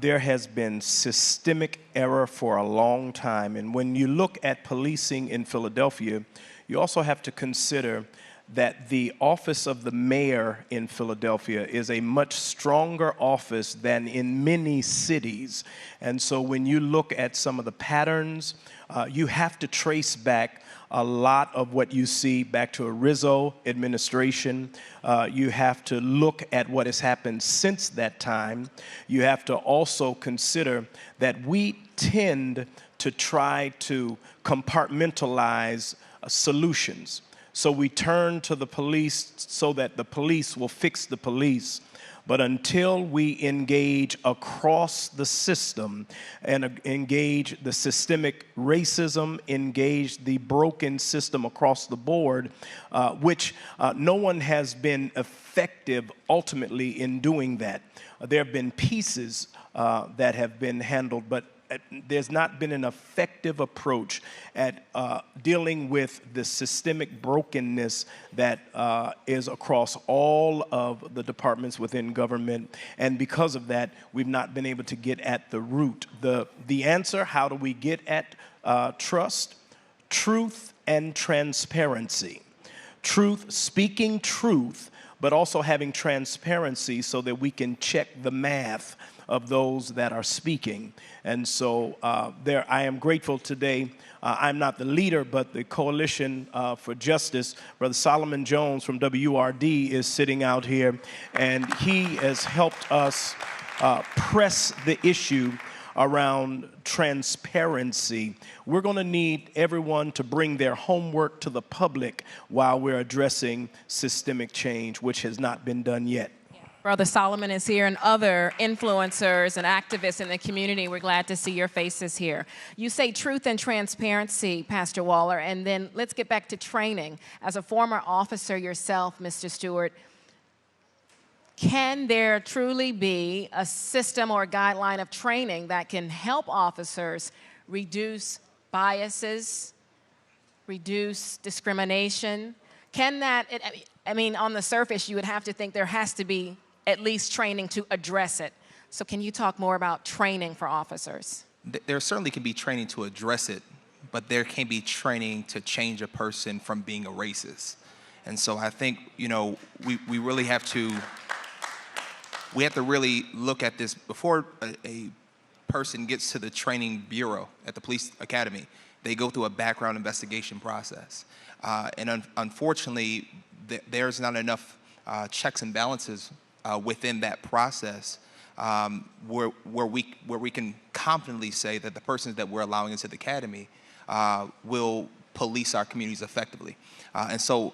there has been systemic error for a long time. And when you look at policing in Philadelphia, you also have to consider that the office of the mayor in Philadelphia is a much stronger office than in many cities. And so when you look at some of the patterns, you have to trace back a lot of what you see back to a Rizzo administration. You have to look at what has happened since that time. You have to also consider that we tend to try to compartmentalize solutions. So we turn to the police so that the police will fix the police. But until we engage across the system and engage the systemic racism, engage the broken system across the board, which no one has been effective ultimately in doing that. There have been pieces that have been handled, but there's not been an effective approach at dealing with the systemic brokenness that is across all of the departments within government. And because of that, we've not been able to get at the root. The answer, how do we get at trust? Truth and transparency. Truth, speaking truth, but also having transparency so that we can check the math of those that are speaking. And so I am grateful today. I'm not the leader, but the Coalition for Justice, Brother Solomon Jones from WRD is sitting out here, and he has helped us press the issue around transparency. We're going to need everyone to bring their homework to the public while we're addressing systemic change, which has not been done yet. Brother Solomon is here, and other influencers and activists in the community. We're glad to see your faces here. You say truth and transparency, Pastor Waller, and then let's get back to training. As a former officer yourself, Mr. Stewart, can there truly be a system or a guideline of training that can help officers reduce biases, reduce discrimination? Can that, I mean, on the surface, you would have to think there has to be at least training to address it. So can you talk more about training for officers? There certainly can be training to address it, but there can be training to change a person from being a racist. And so I think, you know, we really have to, really look at this before a person gets to the training bureau at the police academy. They go through a background investigation process. And unfortunately, there's not enough checks and balances within that process where we can confidently say that the persons that we're allowing into the academy will police our communities effectively. And so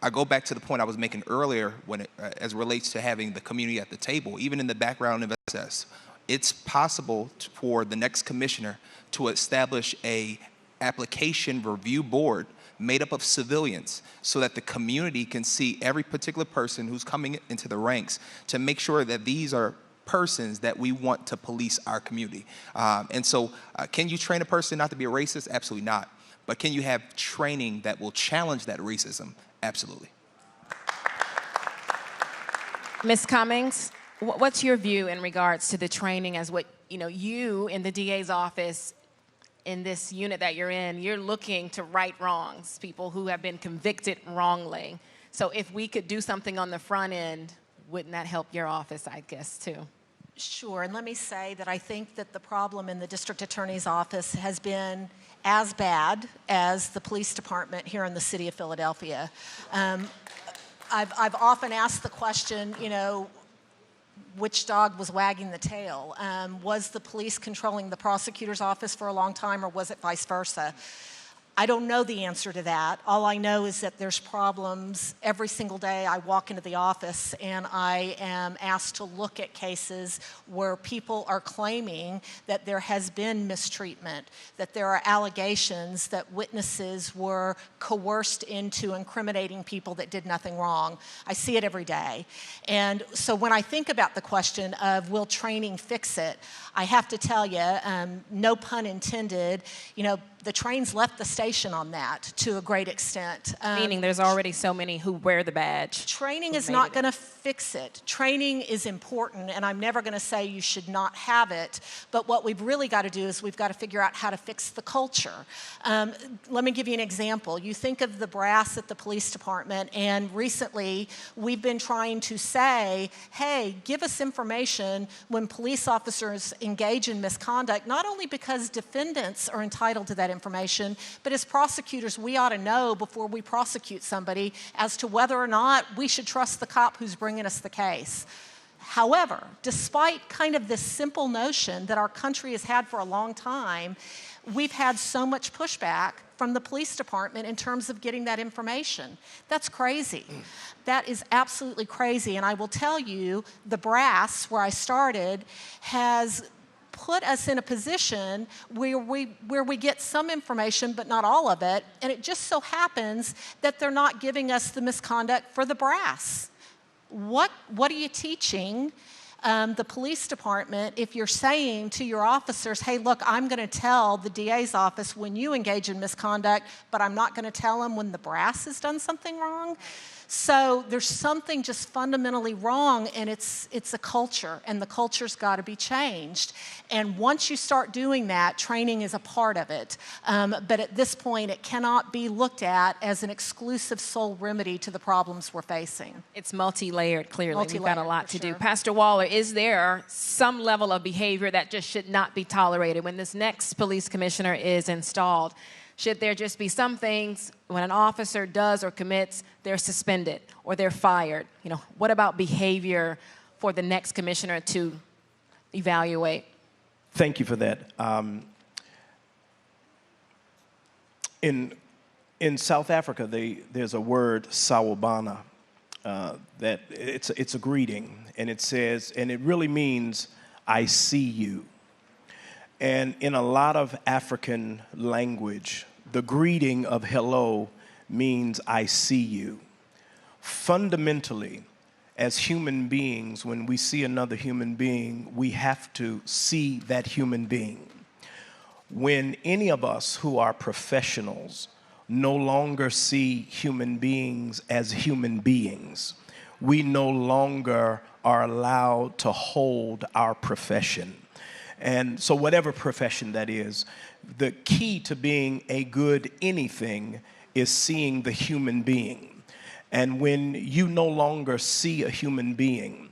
I go back to the point I was making earlier when as it relates to having the community at the table. Even in the background process, it's possible for the next commissioner to establish a application review board made up of civilians so that the community can see every particular person who's coming into the ranks to make sure that these are persons that we want to police our community. And so can you train a person not to be a racist? Absolutely not. But can you have training that will challenge that racism? Absolutely. Ms. Cummings, what's your view in regards to the training as what, you know, you in the DA's office, in this unit that you're in, you're looking to right wrongs, people who have been convicted wrongly. So if we could do something on the front end, wouldn't that help your office, I guess, too? Sure, and let me say that I think that the problem in the district attorney's office has been as bad as the police department here in the city of Philadelphia. I've often asked the question, you know, which dog was wagging the tail? Was the police controlling the prosecutor's office for a long time, or was it vice versa? I don't know the answer to that. All I know is that there's problems every single day I walk into the office and I am asked to look at cases where people are claiming that there has been mistreatment, that there are allegations that witnesses were coerced into incriminating people that did nothing wrong. I see it every day. And so when I think about the question of will training fix it, I have to tell you, no pun intended, you know, the train's left the station on that to a great extent. Meaning there's already so many who wear the badge. Training who is made not it. going to fix it. Training is important, and I'm never going to say you should not have it, but what we've really got to do is we've got to figure out how to fix the culture. Let me give you an example. You think of the brass at the police department, and recently we've been trying to say, hey, give us information when police officers engage in misconduct, not only because defendants are entitled to that information, but as prosecutors, we ought to know before we prosecute somebody as to whether or not we should trust the cop who's bringing us the case. However, despite kind of this simple notion that our country has had for a long time, we've had so much pushback from the police department in terms of getting that information. That's crazy. That is absolutely crazy. And I will tell you, the brass, where I started, has put us in a position where we get some information, but not all of it. And it just so happens that they're not giving us the misconduct for the brass. What are you teaching the police department if you're saying to your officers, hey, look, I'm going to tell the DA's office when you engage in misconduct, but I'm not going to tell them when the brass has done something wrong? So there's something just fundamentally wrong, and it's a culture, and the culture's got to be changed. And once you start doing that, training is a part of it. But at this point, it cannot be looked at as an exclusive sole remedy to the problems we're facing. It's multi-layered, clearly. We've got a Multi-layered, lot for to do. sure. Pastor Waller, is there some level of behavior that just should not be tolerated when this next police commissioner is installed? Should there just be some things when an officer does or commits, they're suspended or they're fired? You know, what about behavior for the next commissioner to evaluate? Thank you for that. In South Africa, there's a word, sawubona, that it's a greeting, and it says, and it really means, I see you. And in a lot of African language, the greeting of hello means I see you. Fundamentally, as human beings, when we see another human being, we have to see that human being. When any of us who are professionals no longer see human beings as human beings, we no longer are allowed to hold our profession. And so whatever profession that is, the key to being a good anything is seeing the human being. And when you no longer see a human being,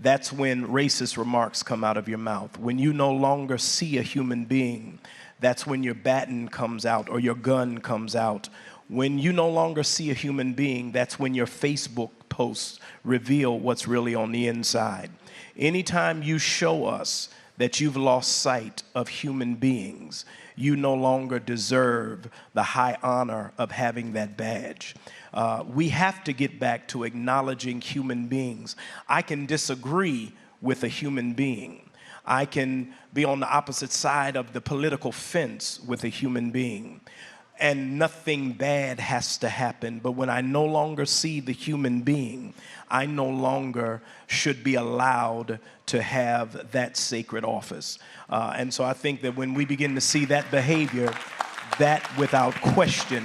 that's when racist remarks come out of your mouth. When you no longer see a human being, that's when your baton comes out or your gun comes out. When you no longer see a human being, that's when your Facebook posts reveal what's really on the inside. Anytime you show us that you've lost sight of human beings, you no longer deserve the high honor of having that badge. We have to get back to acknowledging human beings. I can disagree with a human being. I can be on the opposite side of the political fence with a human being, and nothing bad has to happen. But when I no longer see the human being, I no longer should be allowed to have that sacred office. And so I think that when we begin to see that behavior, that without question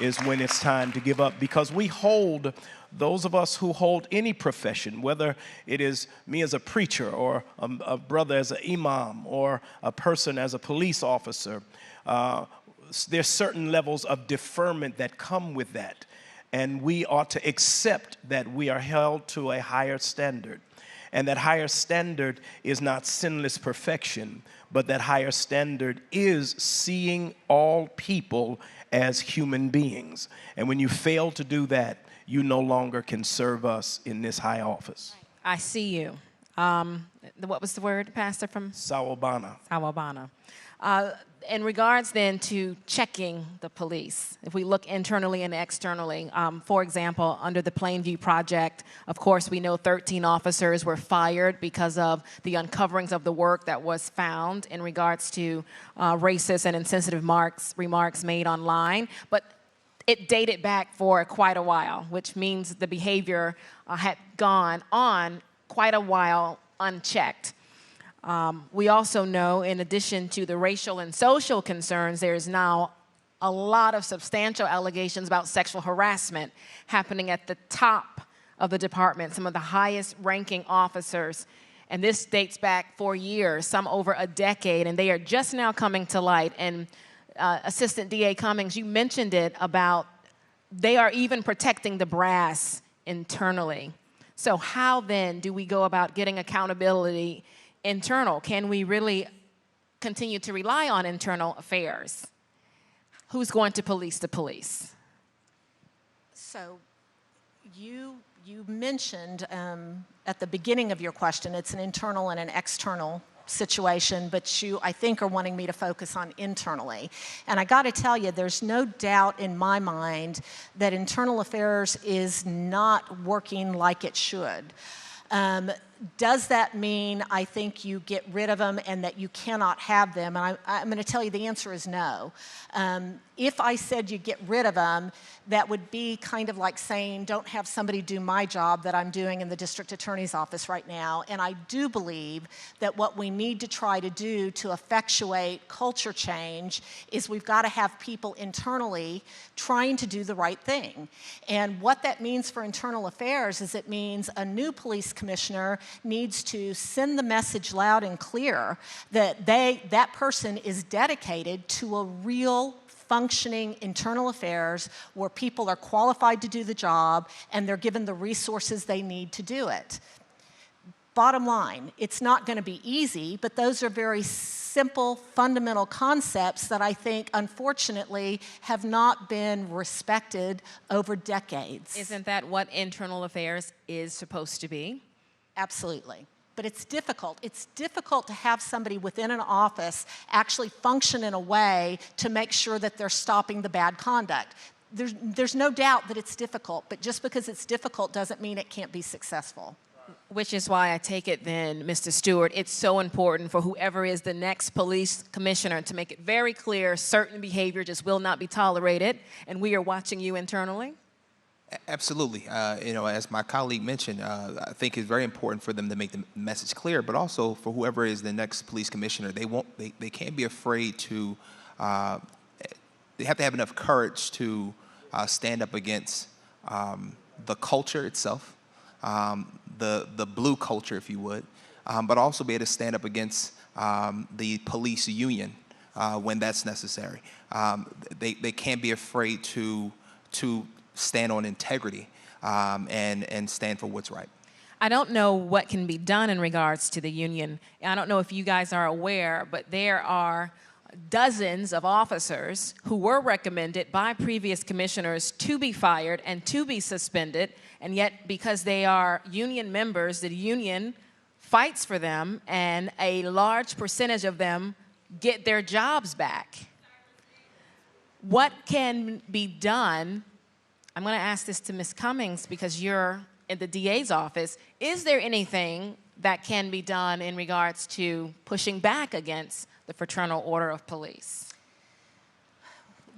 is when it's time to give up, because we hold, those of us who hold any profession, whether it is me as a preacher or a brother as an imam or a person as a police officer, there's certain levels of deferment that come with that. And we ought to accept that we are held to a higher standard. And that higher standard is not sinless perfection, but that higher standard is seeing all people as human beings. And when you fail to do that, you no longer can serve us in this high office. I see you. What was the word, Pastor, from? Sawubona. Sawubona. In regards then to checking the police, if we look internally and externally, for example, under the Plainview Project, of course, we know 13 officers were fired because of the uncoverings of the work that was found in regards to racist and insensitive remarks made online. But it dated back for quite a while, which means the behavior had gone on quite a while unchecked. We also know, in addition to the racial and social concerns, there's now a lot of substantial allegations about sexual harassment happening at the top of the department, some of the highest ranking officers. And this dates back 4 years, some over a decade, and they are just now coming to light. And Assistant DA Cummings, you mentioned it about they are even protecting the brass internally. So how then do we go about getting accountability internal? Can we really continue to rely on internal affairs? Who's going to police the police? So you mentioned at the beginning of your question, it's an internal and an external situation, but you, I think, are wanting me to focus on internally. And I got to tell you, there's no doubt in my mind that internal affairs is not working like it should. Does that mean I think you get rid of them and that you cannot have them? And I'm going to tell you the answer is no. If I said you get rid of them, that would be kind of like saying don't have somebody do my job that I'm doing in the district attorney's office right now. And I do believe that what we need to try to do to effectuate culture change is we've got to have people internally trying to do the right thing. And what that means for internal affairs is it means a new police commissioner needs to send the message loud and clear that that person is dedicated to a real functioning internal affairs where people are qualified to do the job and they're given the resources they need to do it. Bottom line, it's not going to be easy, but those are very simple, fundamental concepts that I think, unfortunately, have not been respected over decades. Isn't that what internal affairs is supposed to be? Absolutely. But it's difficult. It's difficult to have somebody within an office actually function in a way to make sure that they're stopping the bad conduct. There's no doubt that it's difficult, but just because it's difficult doesn't mean it can't be successful. Which is why I take it then, Mr. Stewart, it's so important for whoever is the next police commissioner to make it very clear certain behavior just will not be tolerated, and we are watching you internally. Absolutely. As my colleague mentioned, I think it's very important for them to make the message clear, but also for whoever is the next police commissioner, they can't be afraid to, they have to have enough courage to stand up against the culture itself, the blue culture, if you would, but also be able to stand up against the police union when that's necessary. They can't be afraid to stand on integrity and stand for what's right. I don't know what can be done in regards to the union. I don't know if you guys are aware, but there are dozens of officers who were recommended by previous commissioners to be fired and to be suspended, and yet because they are union members, the union fights for them, and a large percentage of them get their jobs back. What can be done? I'm going to ask this to Ms. Cummings because you're in the DA's office. Is there anything that can be done in regards to pushing back against the Fraternal Order of Police?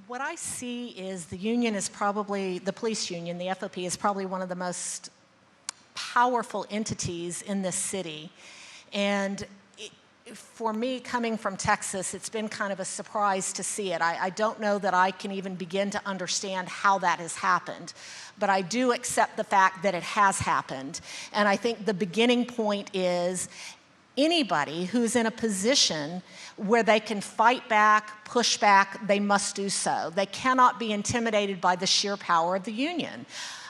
What I see is the union is probably, the police union, the FOP, is probably one of the most powerful entities in this city. And for me, coming from Texas, it's been kind of a surprise to see it. I don't know that I can even begin to understand how that has happened, but I do accept the fact that it has happened. And I think the beginning point is anybody who's in a position where they can fight back, push back, they must do so. They cannot be intimidated by the sheer power of the union.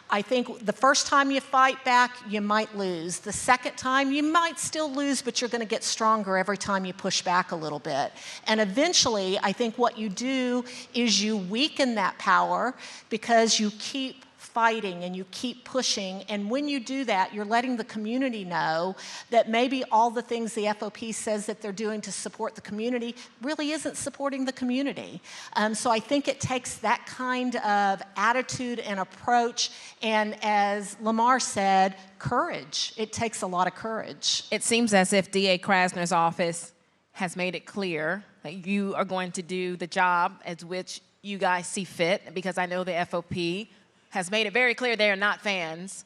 I think the first time you fight back, you might lose. The second time, you might still lose, but you're going to get stronger every time you push back a little bit. And eventually, I think what you do is you weaken that power because you keep fighting and you keep pushing. And when you do that, you're letting the community know that maybe all the things the FOP says that they're doing to support the community really isn't supporting the community. So I think it takes that kind of attitude and approach. And as Lamar said, courage. It takes a lot of courage. It seems as if DA Krasner's office has made it clear that you are going to do the job as which you guys see fit, because I know the FOP has made it very clear they are not fans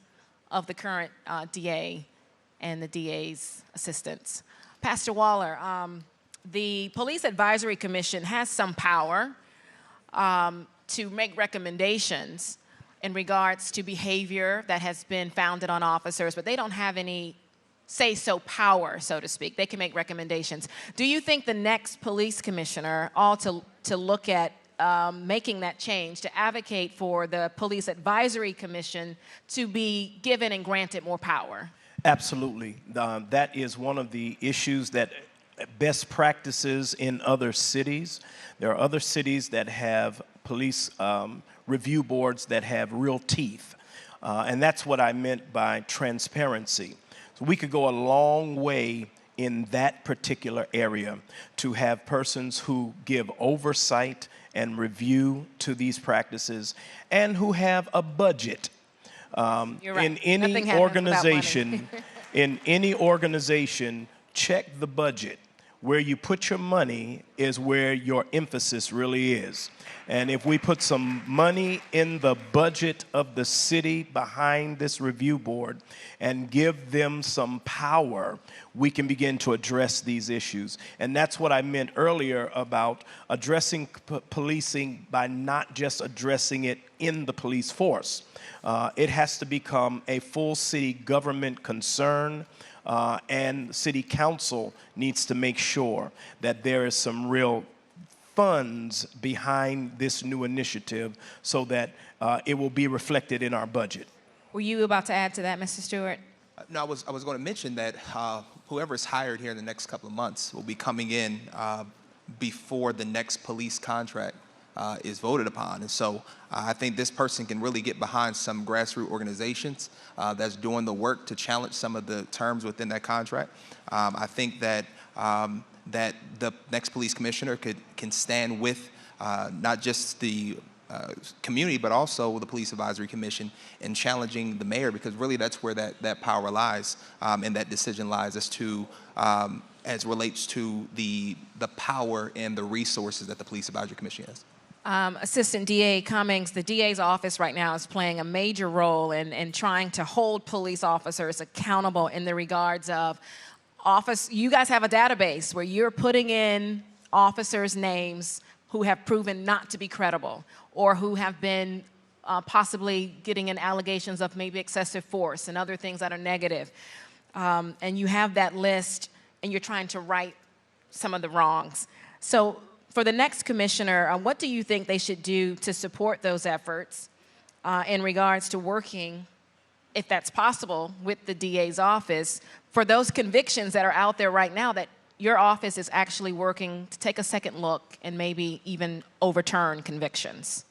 of the current DA and the DA's assistants. Pastor Waller, the Police Advisory Commission has some power to make recommendations in regards to behavior that has been founded on officers, but they don't have any say-so power, so to speak. They can make recommendations. Do you think the next police commissioner ought to look at making that change, to advocate for the Police Advisory Commission to be given and granted more power? Absolutely. That is one of the issues that best practices in other cities. There are other cities that have police review boards that have real teeth. And that's what I meant by transparency. So we could go a long way in that particular area to have persons who give oversight and review to these practices and who have a budget. You're right. In any organization, in any organization, check the budget. Where you put your money is where your emphasis really is. And if we put some money in the budget of the city behind this review board and give them some power, we can begin to address these issues. And that's what I meant earlier about addressing policing by not just addressing it in the police force. It has to become a full city government concern. And city council needs to make sure that there is some real funds behind this new initiative so that it will be reflected in our budget. Were you about to add to that, Mr. Stewart? No, I was going to mention that whoever is hired here in the next couple of months will be coming in before the next police contract is voted upon. And so I think this person can really get behind some grassroots organizations that's doing the work to challenge some of the terms within that contract. I think that that the next police commissioner can stand with not just the community, but also the Police Advisory Commission in challenging the mayor, because really that's where that power lies and that decision lies as to as relates to the power and the resources that the Police Advisory Commission has. Assistant DA Cummings, the DA's office right now is playing a major role in trying to hold police officers accountable in the regards of you guys have a database where you're putting in officers' names who have proven not to be credible or who have been possibly getting in allegations of maybe excessive force and other things that are negative. And you have that list and you're trying to right some of the wrongs. So for the next commissioner, what do you think they should do to support those efforts in regards to working, if that's possible, with the DA's office for those convictions that are out there right now that your office is actually working to take a second look and maybe even overturn convictions?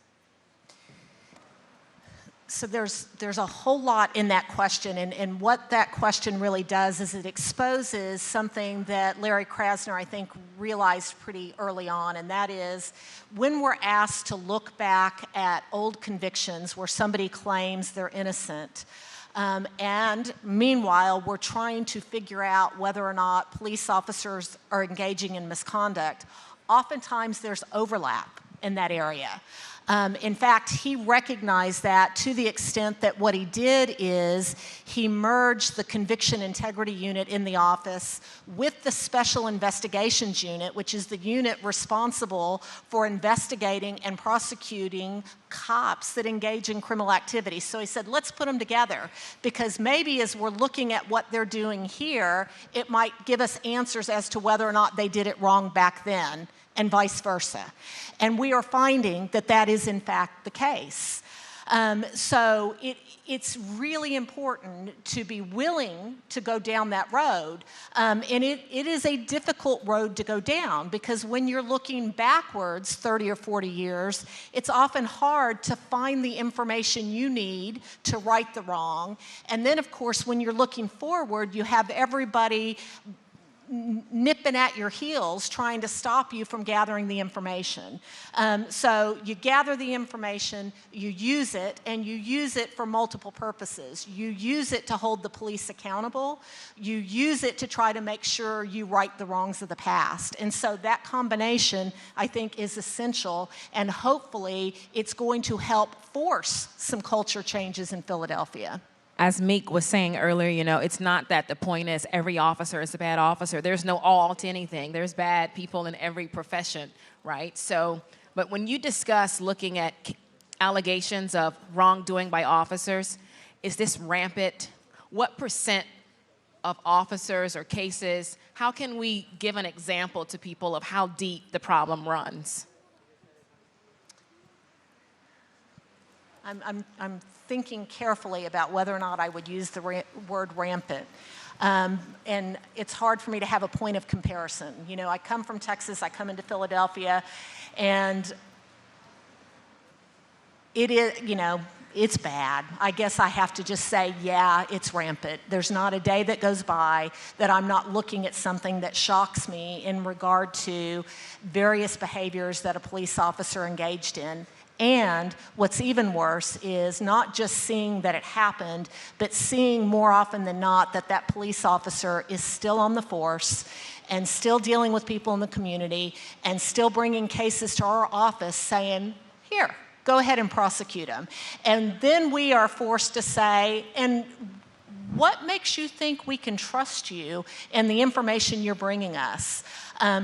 So there's a whole lot in that question, and what that question really does is it exposes something that Larry Krasner, I think, realized pretty early on, and that is when we're asked to look back at old convictions where somebody claims they're innocent, and meanwhile, we're trying to figure out whether or not police officers are engaging in misconduct, oftentimes there's overlap in that area. In fact, he recognized that to the extent that what he did is he merged the Conviction Integrity Unit in the office with the Special Investigations Unit, which is the unit responsible for investigating and prosecuting cops that engage in criminal activity. So he said, let's put them together, because maybe as we're looking at what they're doing here, it might give us answers as to whether or not they did it wrong back then, and vice versa. And we are finding that that is in fact the case. So it's really important to be willing to go down that road. And it is a difficult road to go down, because when you're looking backwards 30 or 40 years, it's often hard to find the information you need to right the wrong. And then, of course, when you're looking forward, you have everybody nipping at your heels trying to stop you from gathering the information. So you gather the information, you use it, and you use it for multiple purposes. You use it to hold the police accountable. You use it to try to make sure you right the wrongs of the past. And so that combination, I think, is essential, and hopefully it's going to help force some culture changes in Philadelphia. As Meek was saying earlier, it's not that the point is every officer is a bad officer. There's no all to anything. There's bad people in every profession, right? So, but when you discuss looking at allegations of wrongdoing by officers, is this rampant? What percent of officers or cases, how can we give an example to people of how deep the problem runs? I'm thinking carefully about whether or not I would use the word rampant. And it's hard for me to have a point of comparison. I come from Texas, I come into Philadelphia, and it is, it's bad. I guess I have to just say, yeah, it's rampant. There's not a day that goes by that I'm not looking at something that shocks me in regard to various behaviors that a police officer engaged in. And what's even worse is not just seeing that it happened, but seeing more often than not that police officer is still on the force and still dealing with people in the community and still bringing cases to our office saying, here, go ahead and prosecute them. And then we are forced to say, and what makes you think we can trust you and the information you're bringing us?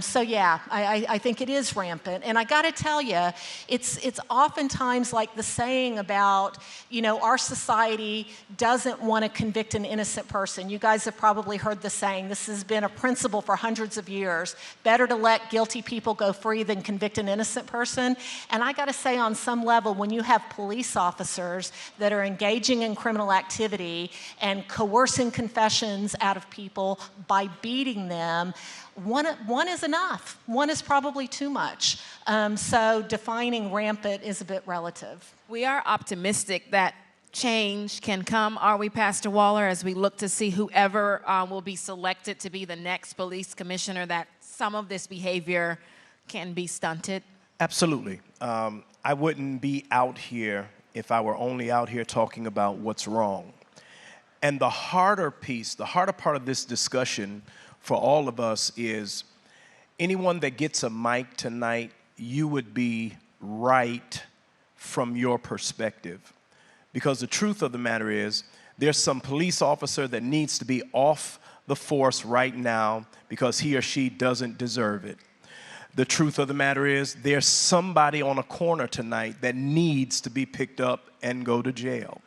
So yeah, I think it is rampant. And I got to tell you, it's oftentimes like the saying about, our society doesn't want to convict an innocent person. You guys have probably heard the saying. This has been a principle for hundreds of years. Better to let guilty people go free than convict an innocent person. And I got to say, on some level, when you have police officers that are engaging in criminal activity and coercing confessions out of people by beating them, one is enough. One is probably too much. So defining rampant is a bit relative. We are optimistic that change can come, are we, Pastor Waller, as we look to see whoever will be selected to be the next police commissioner, that some of this behavior can be stunted? Absolutely. I wouldn't be out here if I were only out here talking about what's wrong. And the harder part of this discussion for all of us is anyone that gets a mic tonight, you would be right from your perspective. Because the truth of the matter is, there's some police officer that needs to be off the force right now because he or she doesn't deserve it. The truth of the matter is, there's somebody on a corner tonight that needs to be picked up and go to jail.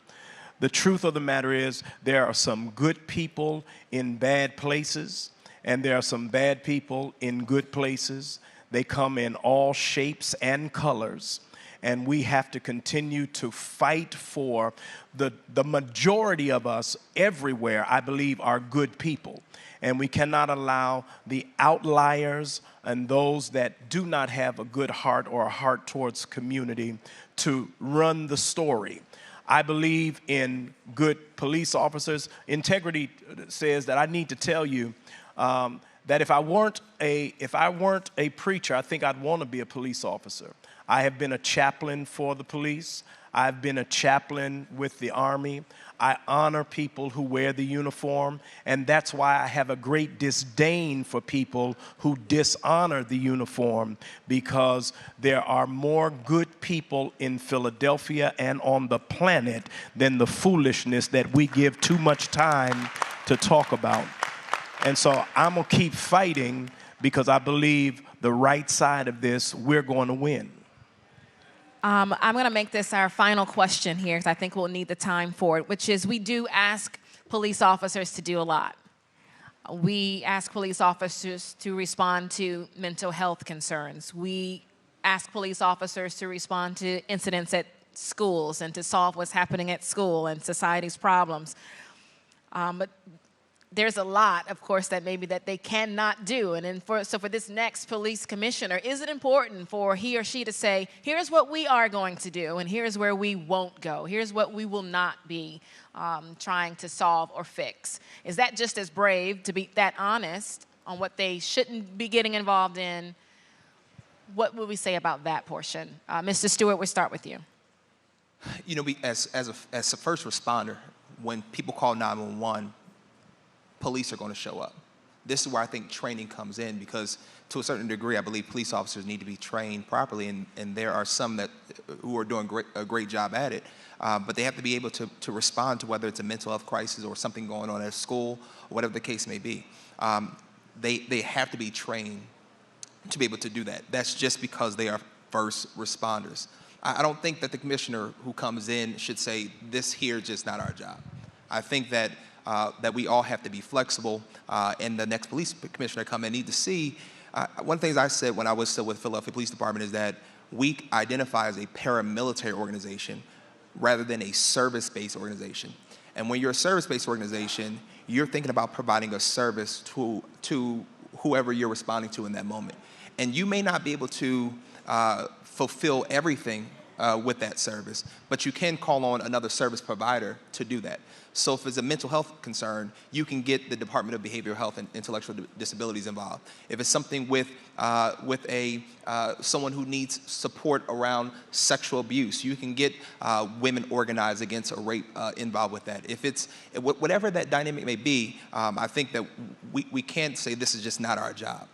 The truth of the matter is, there are some good people in bad places, and there are some bad people in good places. They come in all shapes and colors. And we have to continue to fight for the majority of us everywhere, I believe, are good people. And we cannot allow the outliers and those that do not have a good heart or a heart towards community to run the story. I believe in good police officers. Integrity says that I need to tell you that if I weren't a preacher, I think I'd want to be a police officer. I have been a chaplain for the police. I've been a chaplain with the Army. I honor people who wear the uniform, and that's why I have a great disdain for people who dishonor the uniform, because there are more good people in Philadelphia and on the planet than the foolishness that we give too much time to talk about. And so I'm going to keep fighting because I believe the right side of this, we're going to win. I'm going to make this our final question here because I think we'll need the time for it, which is we do ask police officers to do a lot. We ask police officers to respond to mental health concerns. We ask police officers to respond to incidents at schools and to solve what's happening at school and society's problems. But there's a lot, of course, that maybe that they cannot do. And then for this next police commissioner, is it important for he or she to say, here's what we are going to do, and here's where we won't go. Here's what we will not be trying to solve or fix. Is that just as brave to be that honest on what they shouldn't be getting involved in? What would we say about that portion? Mr. Stewart, we'll start with you. As a first responder, when people call 911, police are going to show up. This is where I think training comes in, because to a certain degree, I believe police officers need to be trained properly, and there are some that who are doing a great job at it, but they have to be able to respond to whether it's a mental health crisis or something going on at school, or whatever the case may be. They have to be trained to be able to do that. That's just because they are first responders. I don't think that the commissioner who comes in should say, this here is just not our job. I think that that we all have to be flexible, and the next police commissioner come in need to see. One of the things I said when I was still with Philadelphia Police Department is that we identify as a paramilitary organization rather than a service-based organization. And when you're a service-based organization, you're thinking about providing a service to whoever you're responding to in that moment. And you may not be able to fulfill everything with that service, but you can call on another service provider to do that. So if it's a mental health concern, you can get the Department of Behavioral Health and Intellectual Disabilities involved. If it's something with someone who needs support around sexual abuse, you can get women organized against a rape involved with that. If it's whatever that dynamic may be, I think that we can't say this is just not our job.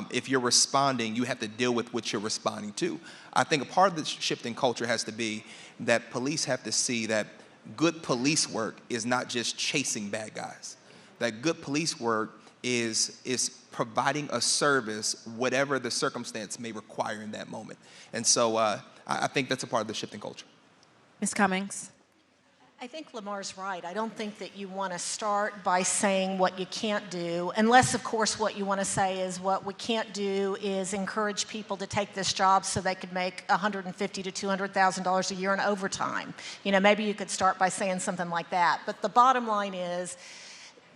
If you're responding, you have to deal with what you're responding to. I think a part of the shift in culture has to be that police have to see that good police work is not just chasing bad guys. That good police work is providing a service, whatever the circumstance may require in that moment. And so I think that's a part of the shift in culture. Ms. Cummings. I think Lamar's right. I don't think that you want to start by saying what you can't do, unless, of course, what you want to say is what we can't do is encourage people to take this job so they could make $150,000 to $200,000 a year in overtime. You know, maybe you could start by saying something like that. But the bottom line is,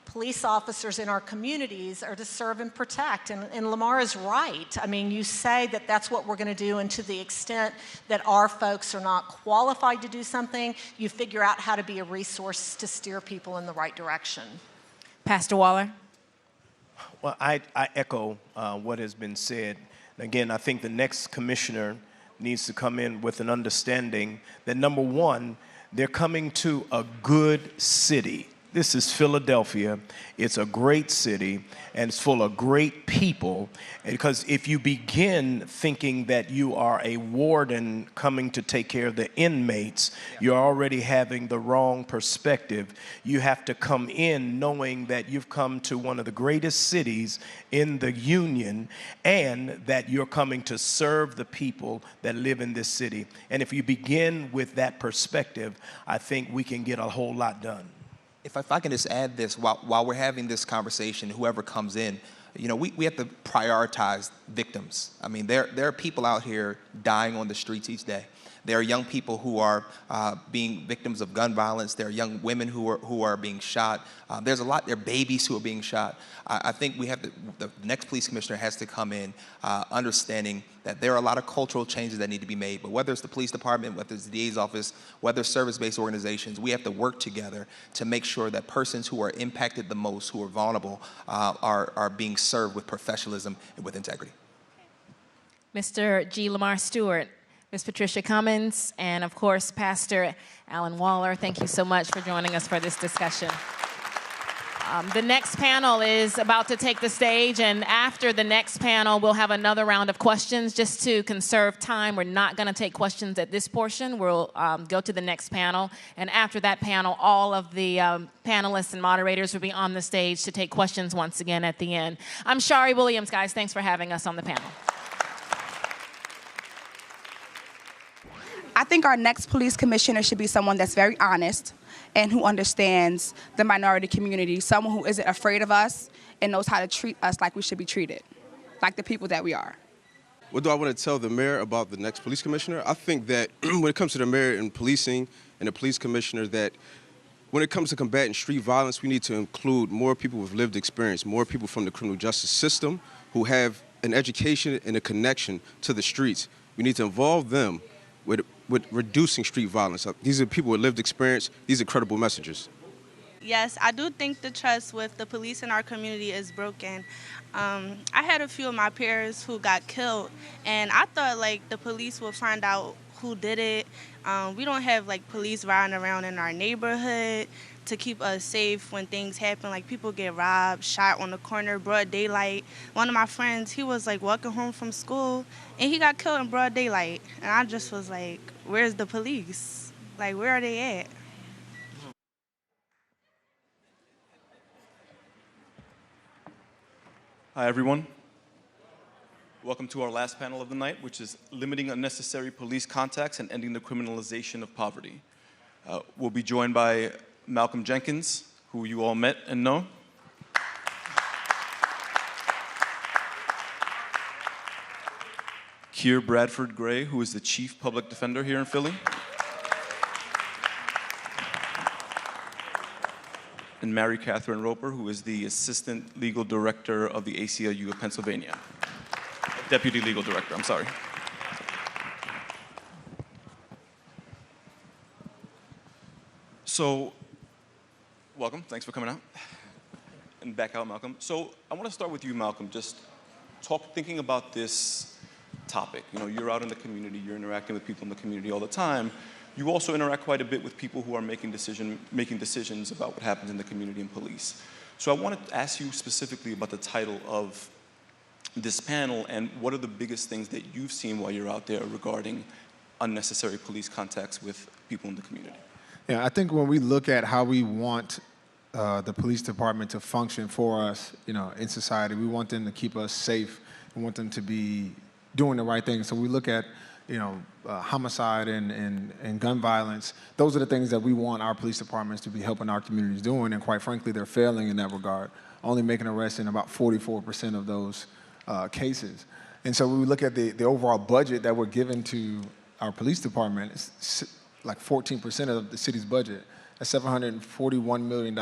police officers in our communities are to serve and protect. And Lamar is right. I mean, you say that that's what we're going to do, and to the extent that our folks are not qualified to do something, you figure out how to be a resource to steer people in the right direction. Pastor Waller. Well, I echo what has been said. Again, I think the next commissioner needs to come in with an understanding that, number one, they're coming to a good city. This is Philadelphia. It's a great city, and it's full of great people. Because if you begin thinking that you are a warden coming to take care of the inmates, you're already having the wrong perspective. You have to come in knowing that you've come to one of the greatest cities in the Union, and that you're coming to serve the people that live in this city. And if you begin with that perspective, I think we can get a whole lot done. If I can just add this, while we're having this conversation, whoever comes in, you know, we have to prioritize victims. I mean, there are people out here dying on the streets each day. There are young people who are being victims of gun violence. There are young women who are being shot. There are babies who are being shot. I think we have the next police commissioner has to come in understanding that there are a lot of cultural changes that need to be made. But whether it's the police department, whether it's the DA's office, whether it's service-based organizations, we have to work together to make sure that persons who are impacted the most, who are vulnerable, are being served with professionalism and with integrity. Mr. G. Lamar Stewart, Ms. Patricia Cummins, and of course, Pastor Alan Waller, thank you so much for joining us for this discussion. The next panel is about to take the stage, and after the next panel, we'll have another round of questions. Just to conserve time, we're not going to take questions at this portion. We'll go to the next panel, and after that panel, all of the panelists and moderators will be on the stage to take questions once again at the end. I'm Shari Williams, guys. Thanks for having us on the panel. I think our next police commissioner should be someone that's very honest and who understands the minority community, someone who isn't afraid of us and knows how to treat us like we should be treated, like the people that we are. What do I want to tell the mayor about the next police commissioner? I think that when it comes to the mayor and policing and the police commissioner, that when it comes to combating street violence, we need to include more people with lived experience, more people from the criminal justice system who have an education and a connection to the streets. We need to involve them with reducing street violence. These are people with lived experience. These are credible messengers. Yes, I do think the trust with the police in our community is broken. I had a few of my peers who got killed, and I thought like the police would find out who did it. We don't have like police riding around in our neighborhood. to keep us safe when things happen. Like people get robbed, shot on the corner, broad daylight. One of my friends, he was like walking home from school and he got killed in broad daylight. And I just was like, where's the police? Like, where are they at? Hi, everyone. Welcome to our last panel of the night, which is limiting unnecessary police contacts and ending the criminalization of poverty. We'll be joined by Malcom Jenkins, who you all met and know. Keir Bradford Gray, who is the Chief Public Defender here in Philly. And Mary Catherine Roper, who is the Assistant Legal Director of the ACLU of Pennsylvania. Deputy Legal Director, I'm sorry. So, welcome, thanks for coming out. And back out, Malcolm. So, I want to start with you, Malcolm, just thinking about this topic. You know, you're out in the community, you're interacting with people in the community all the time. You also interact quite a bit with people who are making decisions about what happens in the community and police. So I wanted to ask you specifically about the title of this panel and what are the biggest things that you've seen while you're out there regarding unnecessary police contacts with people in the community? Yeah, I think when we look at how we want the police department to function for us, you know, in society, we want them to keep us safe. We want them to be doing the right thing. So we look at, you know, homicide and gun violence. Those are the things that we want our police departments to be helping our communities doing, and quite frankly, they're failing in that regard, only making arrests in about 44% of those cases. And so when we look at the overall budget that we're given to our police department, it's like 14% of the city's budget. That's $741 million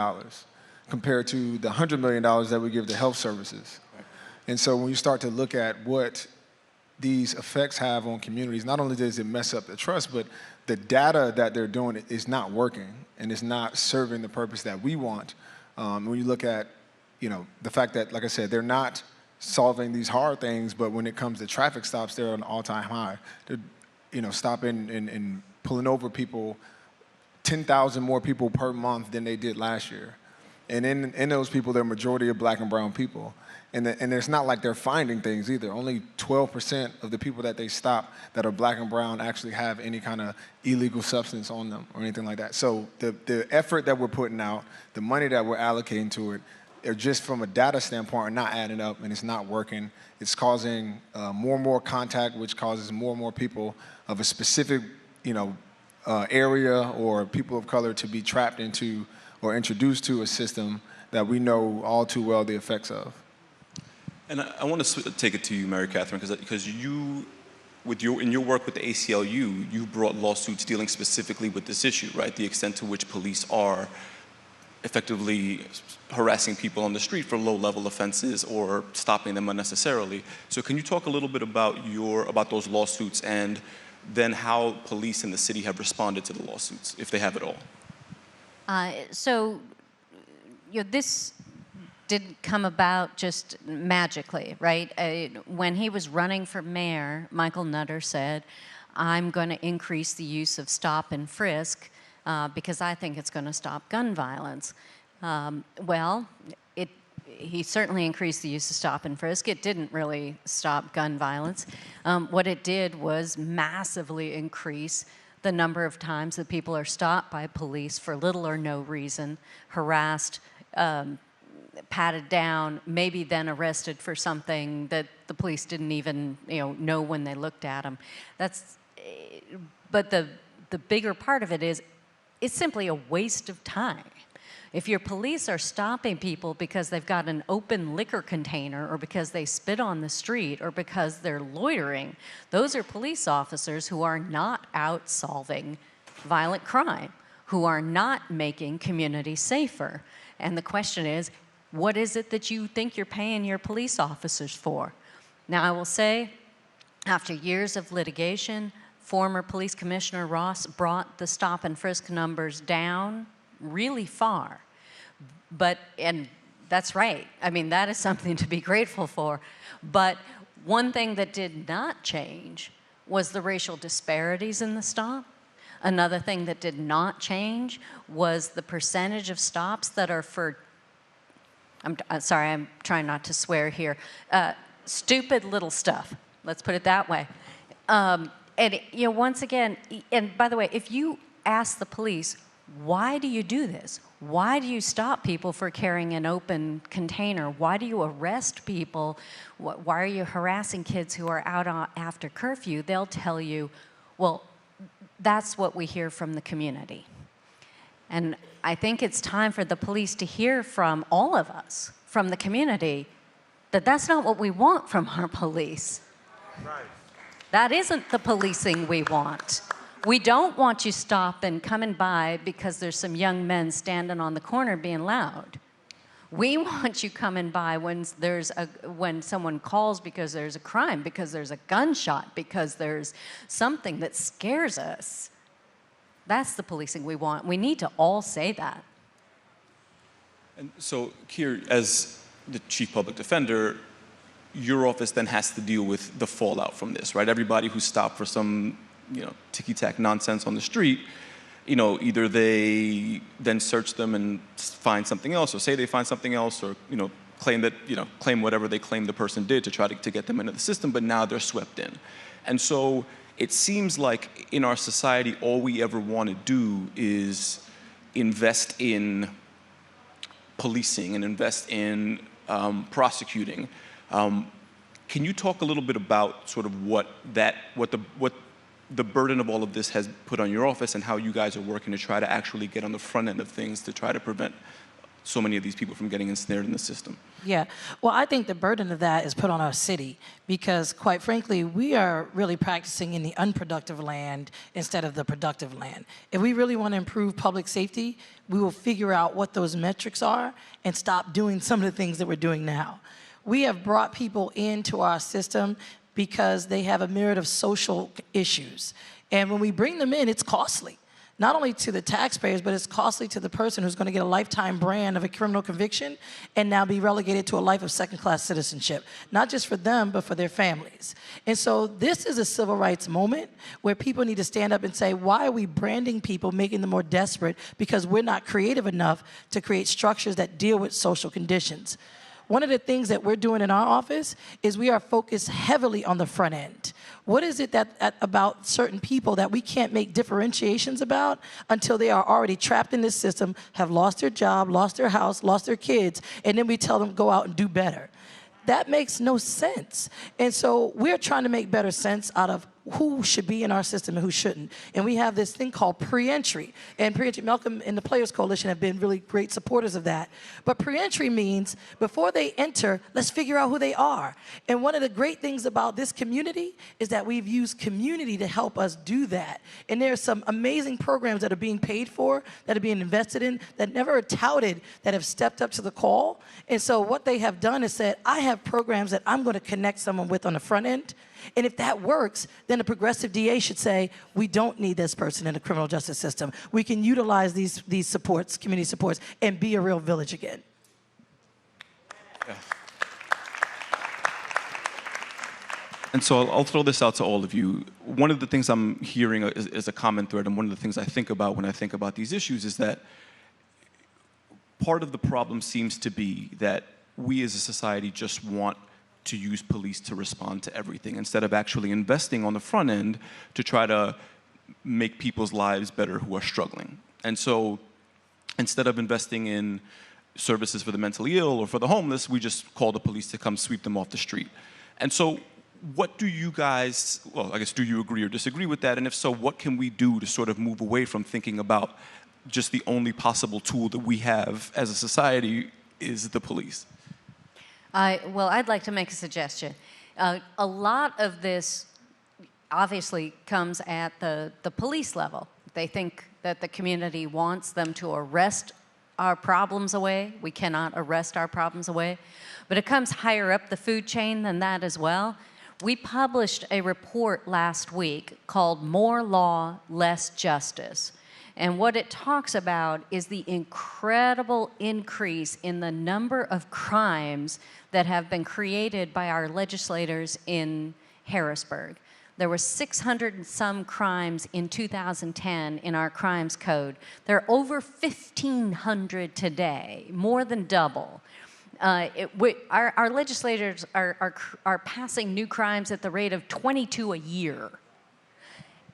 compared to the $100 million that we give to health services. Right. And so when you start to look at what these effects have on communities, not only does it mess up the trust, but the data that they're doing is not working and it's not serving the purpose that we want. When you look at, you know, the fact that, like I said, they're not solving these hard things, but when it comes to traffic stops, they're at an all-time high. They're, you know, stopping and pulling over people, 10,000 more people per month than they did last year. And in those people, the majority are black and brown people. And it's not like they're finding things either. Only 12% of the people that they stop that are black and brown actually have any kind of illegal substance on them or anything like that. So the effort that we're putting out, the money that we're allocating to it, are just from a data standpoint are not adding up and it's not working. It's causing more and more contact, which causes more and more people of a specific, you know, area or people of color to be trapped into or introduced to a system that we know all too well the effects of. And I want to take it to you, Mary Catherine, because you, in your work with the ACLU, you brought lawsuits dealing specifically with this issue, right? The extent to which police are effectively harassing people on the street for low-level offenses or stopping them unnecessarily. So can you talk a little bit about those lawsuits and then how police in the city have responded to the lawsuits, if they have at all? So, you know, this didn't come about just magically, right? When he was running for mayor, Michael Nutter said, I'm going to increase the use of stop and frisk because I think it's going to stop gun violence. Well, he certainly increased the use of stop and frisk. It didn't really stop gun violence. What it did was massively increase the number of times that people are stopped by police for little or no reason, harassed, patted down, maybe then arrested for something that the police didn't even know when they looked at them. But the bigger part of it is it's simply a waste of time. If your police are stopping people because they've got an open liquor container or because they spit on the street or because they're loitering, those are police officers who are not out solving violent crime, who are not making communities safer. And the question is, what is it that you think you're paying your police officers for? Now, I will say, after years of litigation, former Police Commissioner Ross brought the stop and frisk numbers down really far. And that's right. I mean, that is something to be grateful for. But one thing that did not change was the racial disparities in the stop. Another thing that did not change was the percentage of stops that are for, sorry, I'm trying not to swear here, stupid little stuff. Let's put it that way. Once again, and by the way, if you ask the police, why do you do this? Why do you stop people for carrying an open container? Why do you arrest people? Why are you harassing kids who are out after curfew? They'll tell you, well, that's what we hear from the community. And I think it's time for the police to hear from all of us, from the community, that that's not what we want from our police. Right. That isn't the policing we want. We don't want you stopping, coming by because there's some young men standing on the corner being loud. We want you coming by when someone calls because there's a crime, because there's a gunshot, because there's something that scares us. That's the policing we want. We need to all say that. And so, Keir, as the chief public defender, your office then has to deal with the fallout from this, right? Everybody who's stopped for some ticky-tack nonsense on the street, either they then search them and find something else, or say they find something else, or, claim whatever they claim the person did to try to get them into the system, but now they're swept in. And so it seems like in our society, all we ever want to do is invest in policing and invest in prosecuting. Can you talk a little bit about sort of what the burden of all of this has put on your office and how you guys are working to try to actually get on the front end of things to try to prevent so many of these people from getting ensnared in the system? Yeah, well, I think the burden of that is put on our city because, quite frankly, we are really practicing in the unproductive land instead of the productive land. If we really want to improve public safety, we will figure out what those metrics are and stop doing some of the things that we're doing now. We have brought people into our system because they have a myriad of social issues. And when we bring them in, it's costly. Not only to the taxpayers, but it's costly to the person who's going to get a lifetime brand of a criminal conviction and now be relegated to a life of second-class citizenship, not just for them, but for their families. And so this is a civil rights moment where people need to stand up and say, why are we branding people, making them more desperate because we're not creative enough to create structures that deal with social conditions? One of the things that we're doing in our office is we are focused heavily on the front end. What is it about certain people that we can't make differentiations about until they are already trapped in this system, have lost their job, lost their house, lost their kids, and then we tell them go out and do better? That makes no sense. And so we're trying to make better sense out of who should be in our system and who shouldn't. And we have this thing called pre-entry. And pre-entry, Malcom and the Players Coalition have been really great supporters of that. But pre-entry means before they enter, let's figure out who they are. And one of the great things about this community is that we've used community to help us do that. And there are some amazing programs that are being paid for, that are being invested in, that never are touted, that have stepped up to the call. And so what they have done is said, I have programs that I'm going to connect someone with on the front end. And if that works, then a progressive DA should say, we don't need this person in the criminal justice system. We can utilize these supports, community supports, and be a real village again. Yeah. And so I'll throw this out to all of you. One of the things I'm hearing is a common thread, and one of the things I think about when I think about these issues is that part of the problem seems to be that we as a society just want to use police to respond to everything instead of actually investing on the front end to try to make people's lives better who are struggling. And so instead of investing in services for the mentally ill or for the homeless, we just call the police to come sweep them off the street. And so what do you guys, well, I guess, do you agree or disagree with that? And if so, what can we do to sort of move away from thinking about just the only possible tool that we have as a society is the police? Well, I'd like to make a suggestion. A lot of this obviously comes at the police level. They think that the community wants them to arrest our problems away. We cannot arrest our problems away. But it comes higher up the food chain than that as well. We published a report last week called More Law, Less Justice. And what it talks about is the incredible increase in the number of crimes that have been created by our legislators in Harrisburg. There were 600 and some crimes in 2010 in our crimes code. There are over 1,500 today, more than double. Our legislators are passing new crimes at the rate of 22 a year.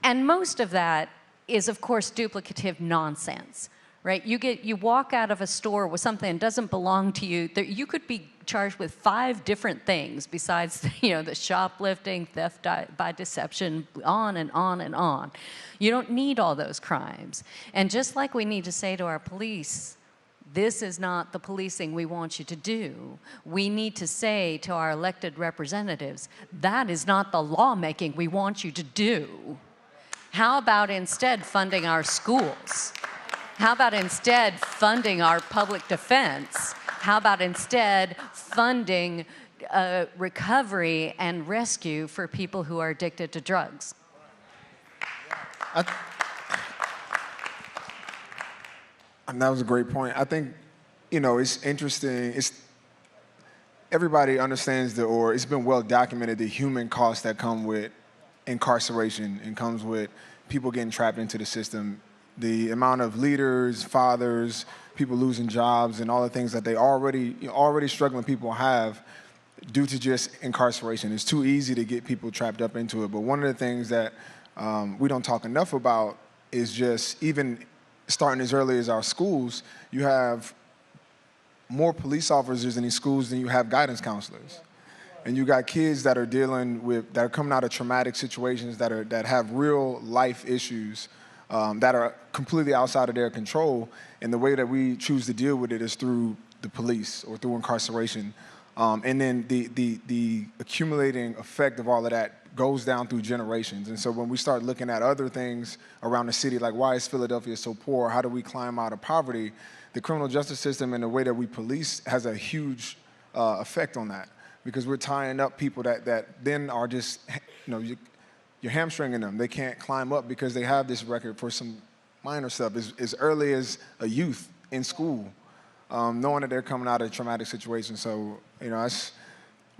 And most of that is, of course, duplicative nonsense, right? You walk out of a store with something that doesn't belong to you. You could be charged with 5 different things besides, the shoplifting, theft by deception, on and on and on. You don't need all those crimes. And just like we need to say to our police, this is not the policing we want you to do, we need to say to our elected representatives, that is not the lawmaking we want you to do. How about instead funding our schools? How about instead funding our public defense? How about instead funding recovery and rescue for people who are addicted to drugs? And that was a great point. I think, it's interesting. Everybody understands it's been well documented, the human costs that come with incarceration and comes with people getting trapped into the system. The amount of leaders, fathers, people losing jobs, and all the things that they already struggling people have due to just incarceration. It's too easy to get people trapped up into it. But one of the things that we don't talk enough about is just even starting as early as our schools, you have more police officers in these schools than you have guidance counselors. And you got kids that are that are coming out of traumatic situations that have real life issues that are completely outside of their control. And the way that we choose to deal with it is through the police or through incarceration. And then the accumulating effect of all of that goes down through generations. And so when we start looking at other things around the city, like why is Philadelphia so poor? How do we climb out of poverty? The criminal justice system and the way that we police has a huge effect on that, because we're tying up people that then are just, you're hamstringing them. They can't climb up because they have this record for some minor stuff as early as a youth in school, knowing that they're coming out of a traumatic situation. So,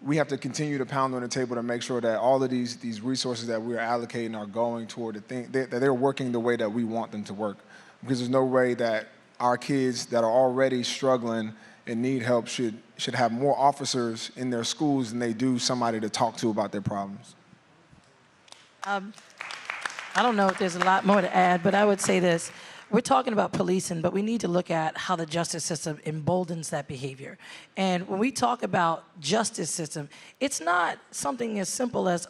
we have to continue to pound on the table to make sure that all of these resources that we're allocating are going toward the thing, that they're working the way that we want them to work. Because there's no way that our kids that are already struggling and need help should have more officers in their schools than they do somebody to talk to about their problems. I don't know if there's a lot more to add, but I would say this. We're talking about policing, but we need to look at how the justice system emboldens that behavior. And when we talk about justice system, it's not something as simple as,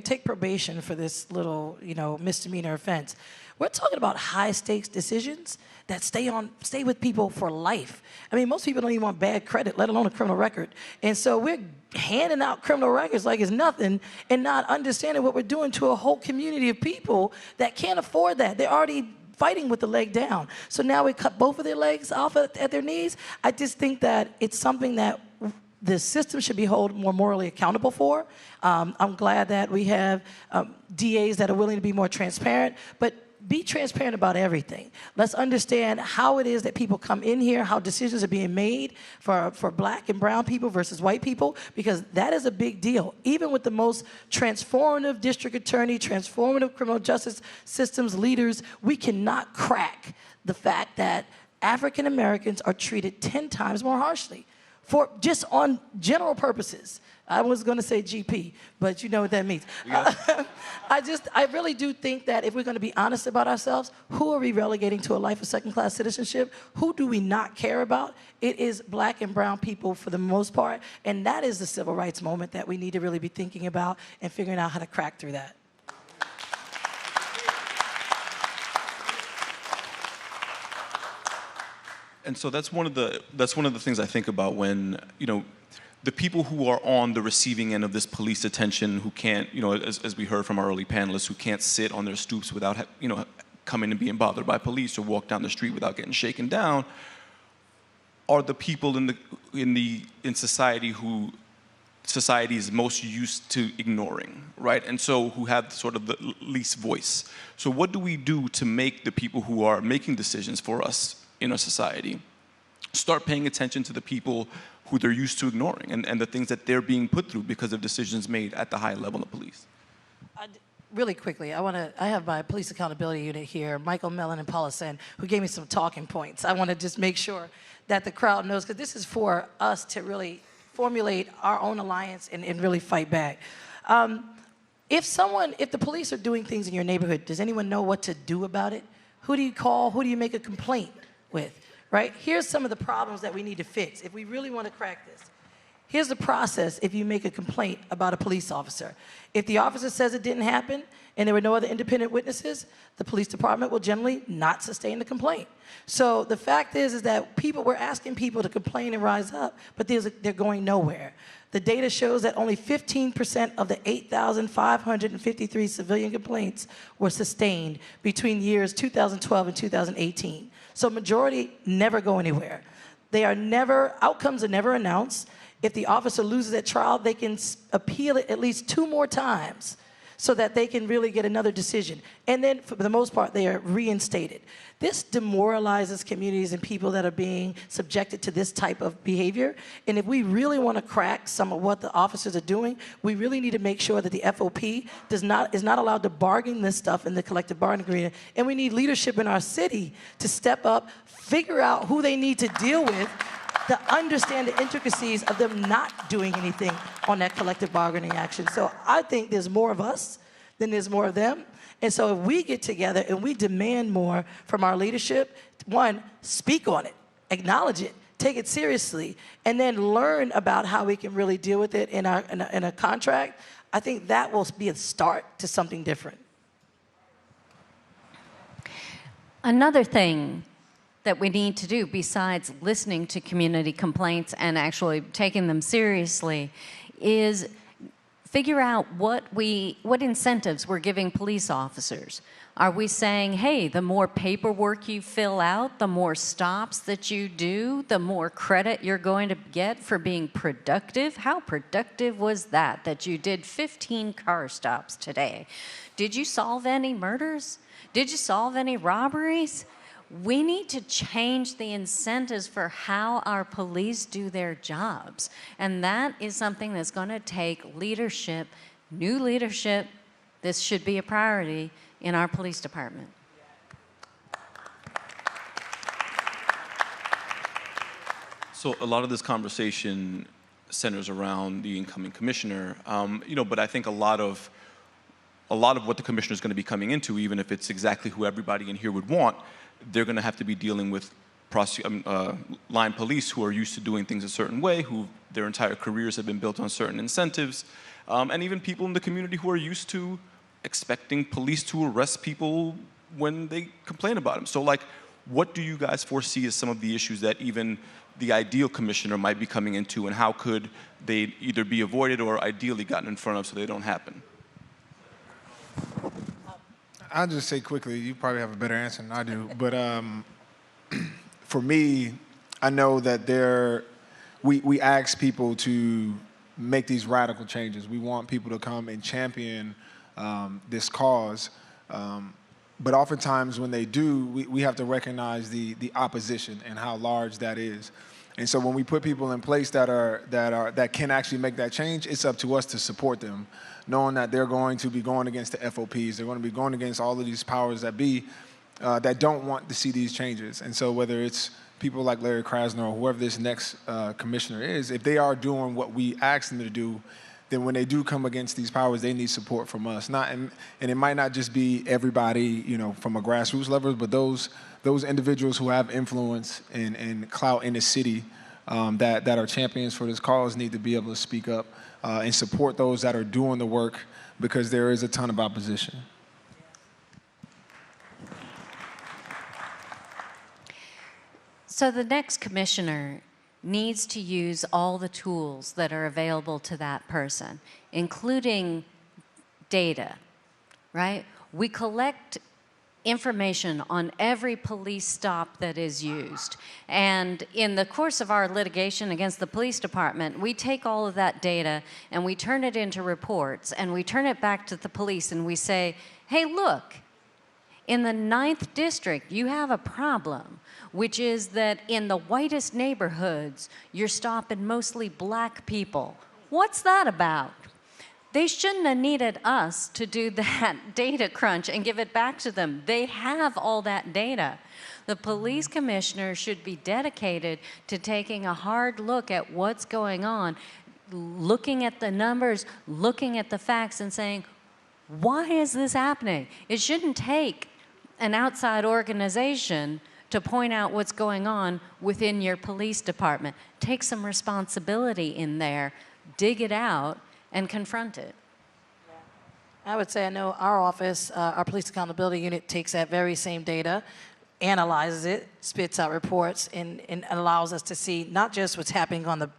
take probation for this little, misdemeanor offense. We're talking about high stakes decisions that stay with people for life. I mean, most people don't even want bad credit, let alone a criminal record. And so we're handing out criminal records like it's nothing and not understanding what we're doing to a whole community of people that can't afford that. They're already fighting with the leg down. So now we cut both of their legs off at their knees. I just think that it's something that the system should be held more morally accountable for. I'm glad that we have DAs that are willing to be more transparent, but be transparent about everything. Let's understand how it is that people come in here, how decisions are being made for black and brown people versus white people, because that is a big deal. Even with the most transformative district attorney, transformative criminal justice systems leaders, we cannot crack the fact that African Americans are treated 10 times more harshly for just on general purposes. I was going to say GP, but you know what that means. I really do think that if we're going to be honest about ourselves, who are we relegating to a life of second-class citizenship? Who do we not care about? It is black and brown people for the most part, and that is the civil rights moment that we need to really be thinking about and figuring out how to crack through that. And so that's one of the things I think about when, the people who are on the receiving end of this police attention, who can't, as we heard from our early panelists, who can't sit on their stoops without, coming and being bothered by police or walk down the street without getting shaken down, are the people in society who society is most used to ignoring, right? And so who have sort of the least voice. So what do we do to make the people who are making decisions for us in our society start paying attention to the people who they're used to ignoring and the things that they're being put through because of decisions made at the high level of police? Really quickly, I have my police accountability unit here, Michael Mellon and Paula Sen, who gave me some talking points. I want to just make sure that the crowd knows, because this is for us to really formulate our own alliance and really fight back. If the police are doing things in your neighborhood, does anyone know what to do about it? Who do you call? Who do you make a complaint with, right? Here's some of the problems that we need to fix if we really want to crack this. Here's the process if you make a complaint about a police officer. If the officer says it didn't happen and there were no other independent witnesses, the police department will generally not sustain the complaint. So the fact is that we're asking people to complain and rise up, but they're going nowhere. The data shows that only 15% of the 8,553 civilian complaints were sustained between years 2012 and 2018. So majority never go anywhere. Outcomes are never announced. If the officer loses at trial, they can appeal it at least 2 more times so that they can really get another decision. And then, for the most part, they are reinstated. This demoralizes communities and people that are being subjected to this type of behavior. And if we really want to crack some of what the officers are doing, we really need to make sure that the FOP is not allowed to bargain this stuff in the collective bargaining agreement. And we need leadership in our city to step up, figure out who they need to deal with, to understand the intricacies of them not doing anything on that collective bargaining action. So I think there's more of us than there's more of them. And so if we get together and we demand more from our leadership, one, speak on it, acknowledge it, take it seriously, and then learn about how we can really deal with it in a contract, I think that will be a start to something different. Another thing that we need to do, besides listening to community complaints and actually taking them seriously, is figure out what incentives we're giving police officers. Are we saying, hey, the more paperwork you fill out, the more stops that you do, the more credit you're going to get for being productive? How productive was that you did 15 car stops today? Did you solve any murders? Did you solve any robberies? We need to change the incentives for how our police do their jobs. And that is something that's going to take leadership, new leadership. This should be a priority in our police department. So a lot of this conversation centers around the incoming commissioner, but I think a lot of what the commissioner is going to be coming into, even if it's exactly who everybody in here would want, they're going to have to be dealing with line police who are used to doing things a certain way, who their entire careers have been built on certain incentives, and even people in the community who are used to expecting police to arrest people when they complain about them. So, what do you guys foresee as some of the issues that even the ideal commissioner might be coming into, and how could they either be avoided or ideally gotten in front of so they don't happen? I'll just say quickly, you probably have a better answer than I do, but for me, I know that we ask people to make these radical changes. We want people to come and champion this cause, but oftentimes when they do, we have to recognize the opposition and how large that is. And so when we put people in place that can actually make that change, it's up to us to support them, knowing that they're going to be going against the FOPs, they're going to be going against all of these powers that be that don't want to see these changes. And so whether it's people like Larry Krasner or whoever this next commissioner is, if they are doing what we ask them to do, then when they do come against these powers, they need support from us. And it might not just be everybody, from a grassroots level, but those individuals who have influence and clout in the city that are champions for this cause need to be able to speak up and support those that are doing the work, because there is a ton of opposition. So the next commissioner needs to use all the tools that are available to that person, including data, right? We collect information on every police stop that is used. And in the course of our litigation against the police department, we take all of that data and we turn it into reports and we turn it back to the police and we say, hey, look, in the 9th district, you have a problem, which is that in the whitest neighborhoods, you're stopping mostly black people. What's that about? They shouldn't have needed us to do that data crunch and give it back to them. They have all that data. The police commissioner should be dedicated to taking a hard look at what's going on, looking at the numbers, looking at the facts, and saying, why is this happening? It shouldn't take an outside organization to point out what's going on within your police department. Take some responsibility in there, dig it out, and confront it. I would say I know our office, our police accountability unit takes that very same data, analyzes it, spits out reports, and allows us to see not just what's happening on the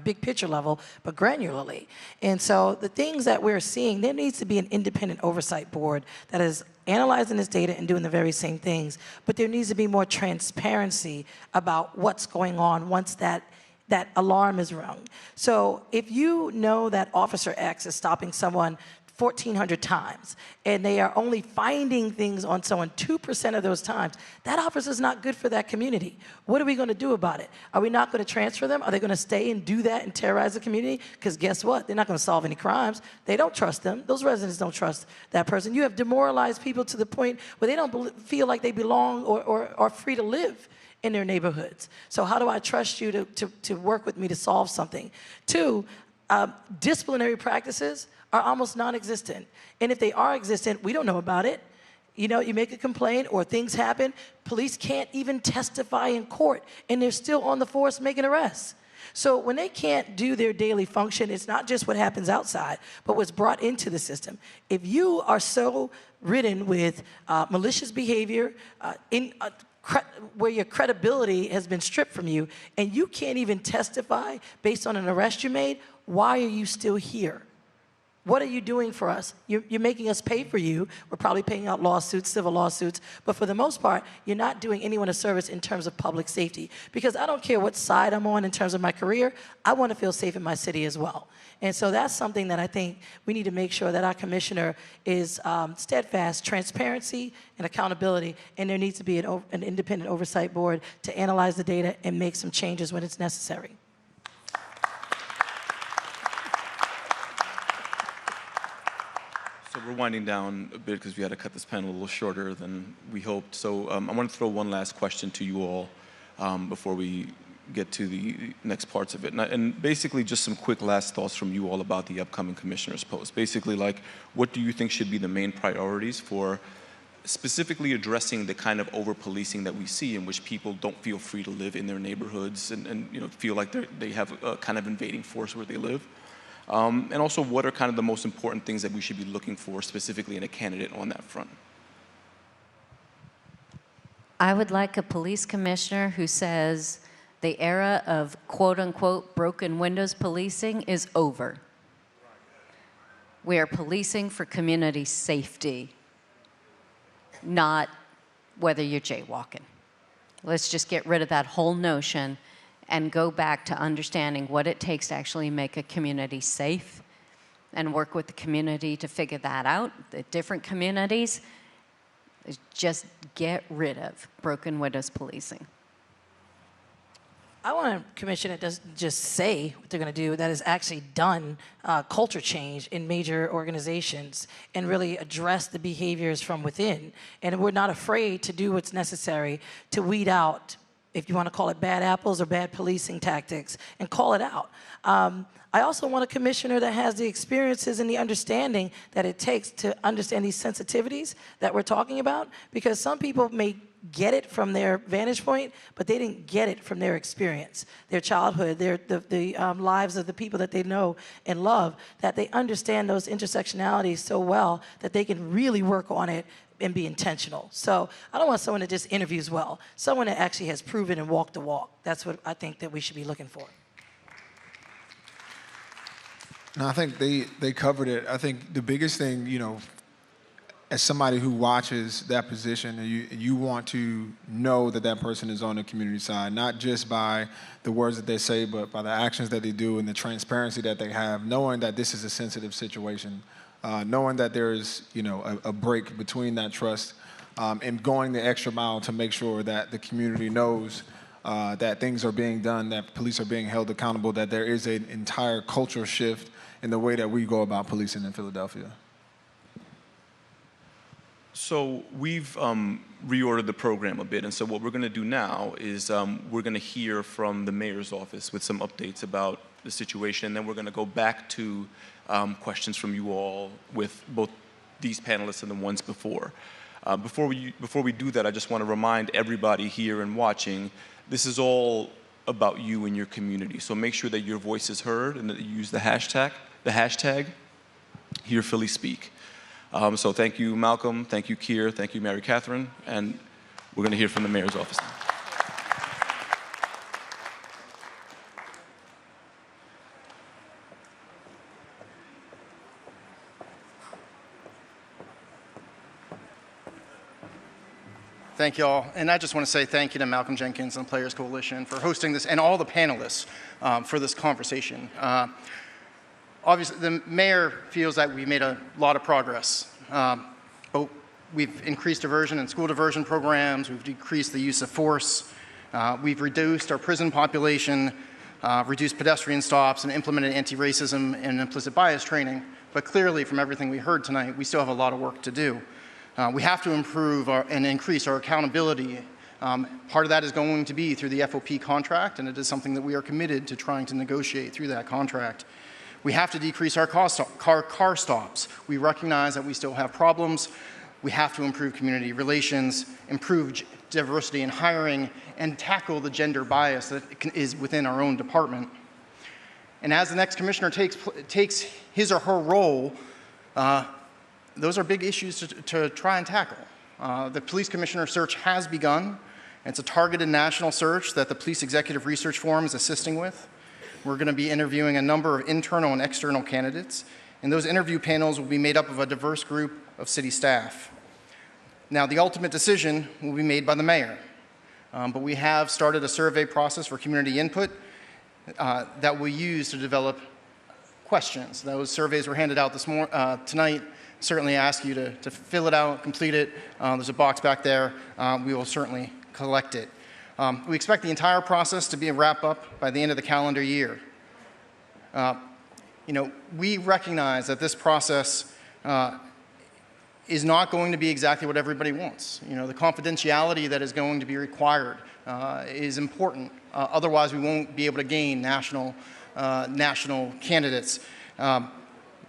big picture level, but granularly. And so the things that we're seeing, there needs to be an independent oversight board that is analyzing this data and doing the very same things. But there needs to be more transparency about what's going on once that alarm is rung. So if you know that Officer X is stopping someone 1,400 times, and they are only finding things on someone 2% of those times, that officer is not good for that community. What are we going to do about it? Are we not going to transfer them? Are they going to stay and do that and terrorize the community? Because guess what? They're not going to solve any crimes. They don't trust them. Those residents don't trust that person. You have demoralized people to the point where they don't feel like they belong or are free to live in their neighborhoods. So how do I trust you to work with me to solve something? Two, disciplinary practices are almost non-existent. And if they are existent, we don't know about it. You make a complaint or things happen, police can't even testify in court, and they're still on the force making arrests. So when they can't do their daily function, it's not just what happens outside, but what's brought into the system. If you are so ridden with malicious behavior, where your credibility has been stripped from you, and you can't even testify based on an arrest you made, why are you still here? What are you doing for us? You're making us pay for you. We're probably paying out lawsuits, civil lawsuits, but for the most part, you're not doing anyone a service in terms of public safety. Because I don't care what side I'm on in terms of my career, I want to feel safe in my city as well. And so that's something that I think we need to make sure that our commissioner is steadfast, transparency and accountability, and there needs to be an independent oversight board to analyze the data and make some changes when it's necessary. So we're winding down a bit because we had to cut this panel a little shorter than we hoped. So I want to throw one last question to you all before we get to the next parts of it. And basically just some quick last thoughts from you all about the upcoming commissioner's post. Basically, like, what do you think should be the main priorities for specifically addressing the kind of over-policing that we see in which people don't feel free to live in their neighborhoods and feel like they have a kind of invading force where they live? And also, what are kind of the most important things that we should be looking for specifically in a candidate on that front? I would like a police commissioner who says the era of quote-unquote broken windows policing is over. We are policing for community safety, not whether you're jaywalking. Let's just get rid of that whole notion and go back to understanding what it takes to actually make a community safe and work with the community to figure that out. The different communities, just get rid of broken windows policing. I want a commission that doesn't just say what they're going to do, that has actually done culture change in major organizations and really address the behaviors from within. And we're not afraid to do what's necessary to weed out, if you want to call it bad apples or bad policing tactics, and call it out. I also want a commissioner that has the experiences and the understanding that it takes to understand these sensitivities that we're talking about, because some people may get it from their vantage point, but they didn't get it from their experience, their childhood, the lives of the people that they know and love, that they understand those intersectionalities so well that they can really work on it and be intentional. So I don't want someone that just interviews well, someone that actually has proven and walked the walk. That's what I think that we should be looking for. No, I think they covered it. I think the biggest thing, as somebody who watches that position, you want to know that that person is on the community side, not just by the words that they say, but by the actions that they do and the transparency that they have, knowing that this is a sensitive situation, knowing that there's a break between that trust, and going the extra mile to make sure that the community knows that things are being done, that police are being held accountable, that there is an entire cultural shift in the way that we go about policing in Philadelphia. So we've reordered the program a bit, and so what we're going to do now is we're going to hear from the mayor's office with some updates about the situation, and then we're going to go back to questions from you all with both these panelists and the ones before. Before we do that, I just want to remind everybody here and watching, this is all about you and your community. So make sure that your voice is heard and that you use the hashtag Hear Philly Speak. So thank you, Malcolm. Thank you, Keir. Thank you, Mary Catherine. And we're going to hear from the mayor's office now. Thank you all. And I just want to say thank you to Malcolm Jenkins and the Players Coalition for hosting this, and all the panelists for this conversation. Obviously, the mayor feels that we made a lot of progress. But we've increased diversion and school diversion programs. We've decreased the use of force. We've reduced our prison population, reduced pedestrian stops, and implemented anti-racism and implicit bias training. But clearly, from everything we heard tonight, we still have a lot of work to do. We have to improve and increase our accountability. Part of that is going to be through the FOP contract, and it is something that we are committed to trying to negotiate through that contract. We have to decrease our car stops. We recognize that we still have problems. We have to improve community relations, improve diversity in hiring, and tackle the gender bias that is within our own department. And as the next commissioner takes his or her role, those are big issues to try and tackle. The police commissioner search has begun. It's a targeted national search that the Police Executive Research Forum is assisting with. We're going to be interviewing a number of internal and external candidates, and those interview panels will be made up of a diverse group of city staff. Now, the ultimate decision will be made by the mayor, but we have started a survey process for community input that we'll use to develop questions. Those surveys were handed out tonight. Certainly ask you to fill it out, complete it. There's a box back there. We will certainly collect it. We expect the entire process to be a wrap-up by the end of the calendar year. We recognize that this process is not going to be exactly what everybody wants. The confidentiality that is going to be required is important. Otherwise, we won't be able to gain national candidates.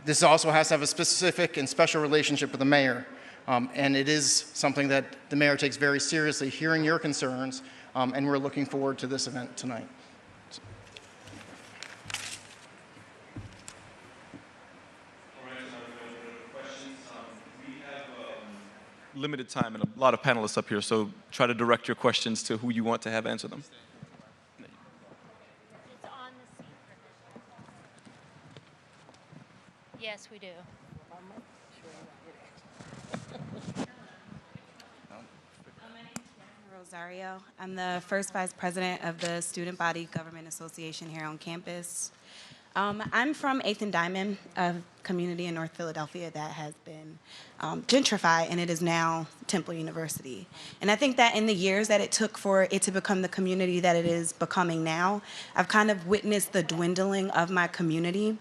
This also has to have a specific and special relationship with the mayor. And it is something that the mayor takes very seriously, hearing your concerns, and we're looking forward to this event tonight. Limited time and a lot of panelists up here, so try to direct your questions to who you want to have answer them. Yes, we do. Rosario. I'm the first vice president of the Student Body Government Association here on campus. I'm from 8th and Diamond, a community in North Philadelphia that has been gentrified, and it is now Temple University. And I think that in the years that it took for it to become the community that it is becoming now, I've kind of witnessed the dwindling of my community.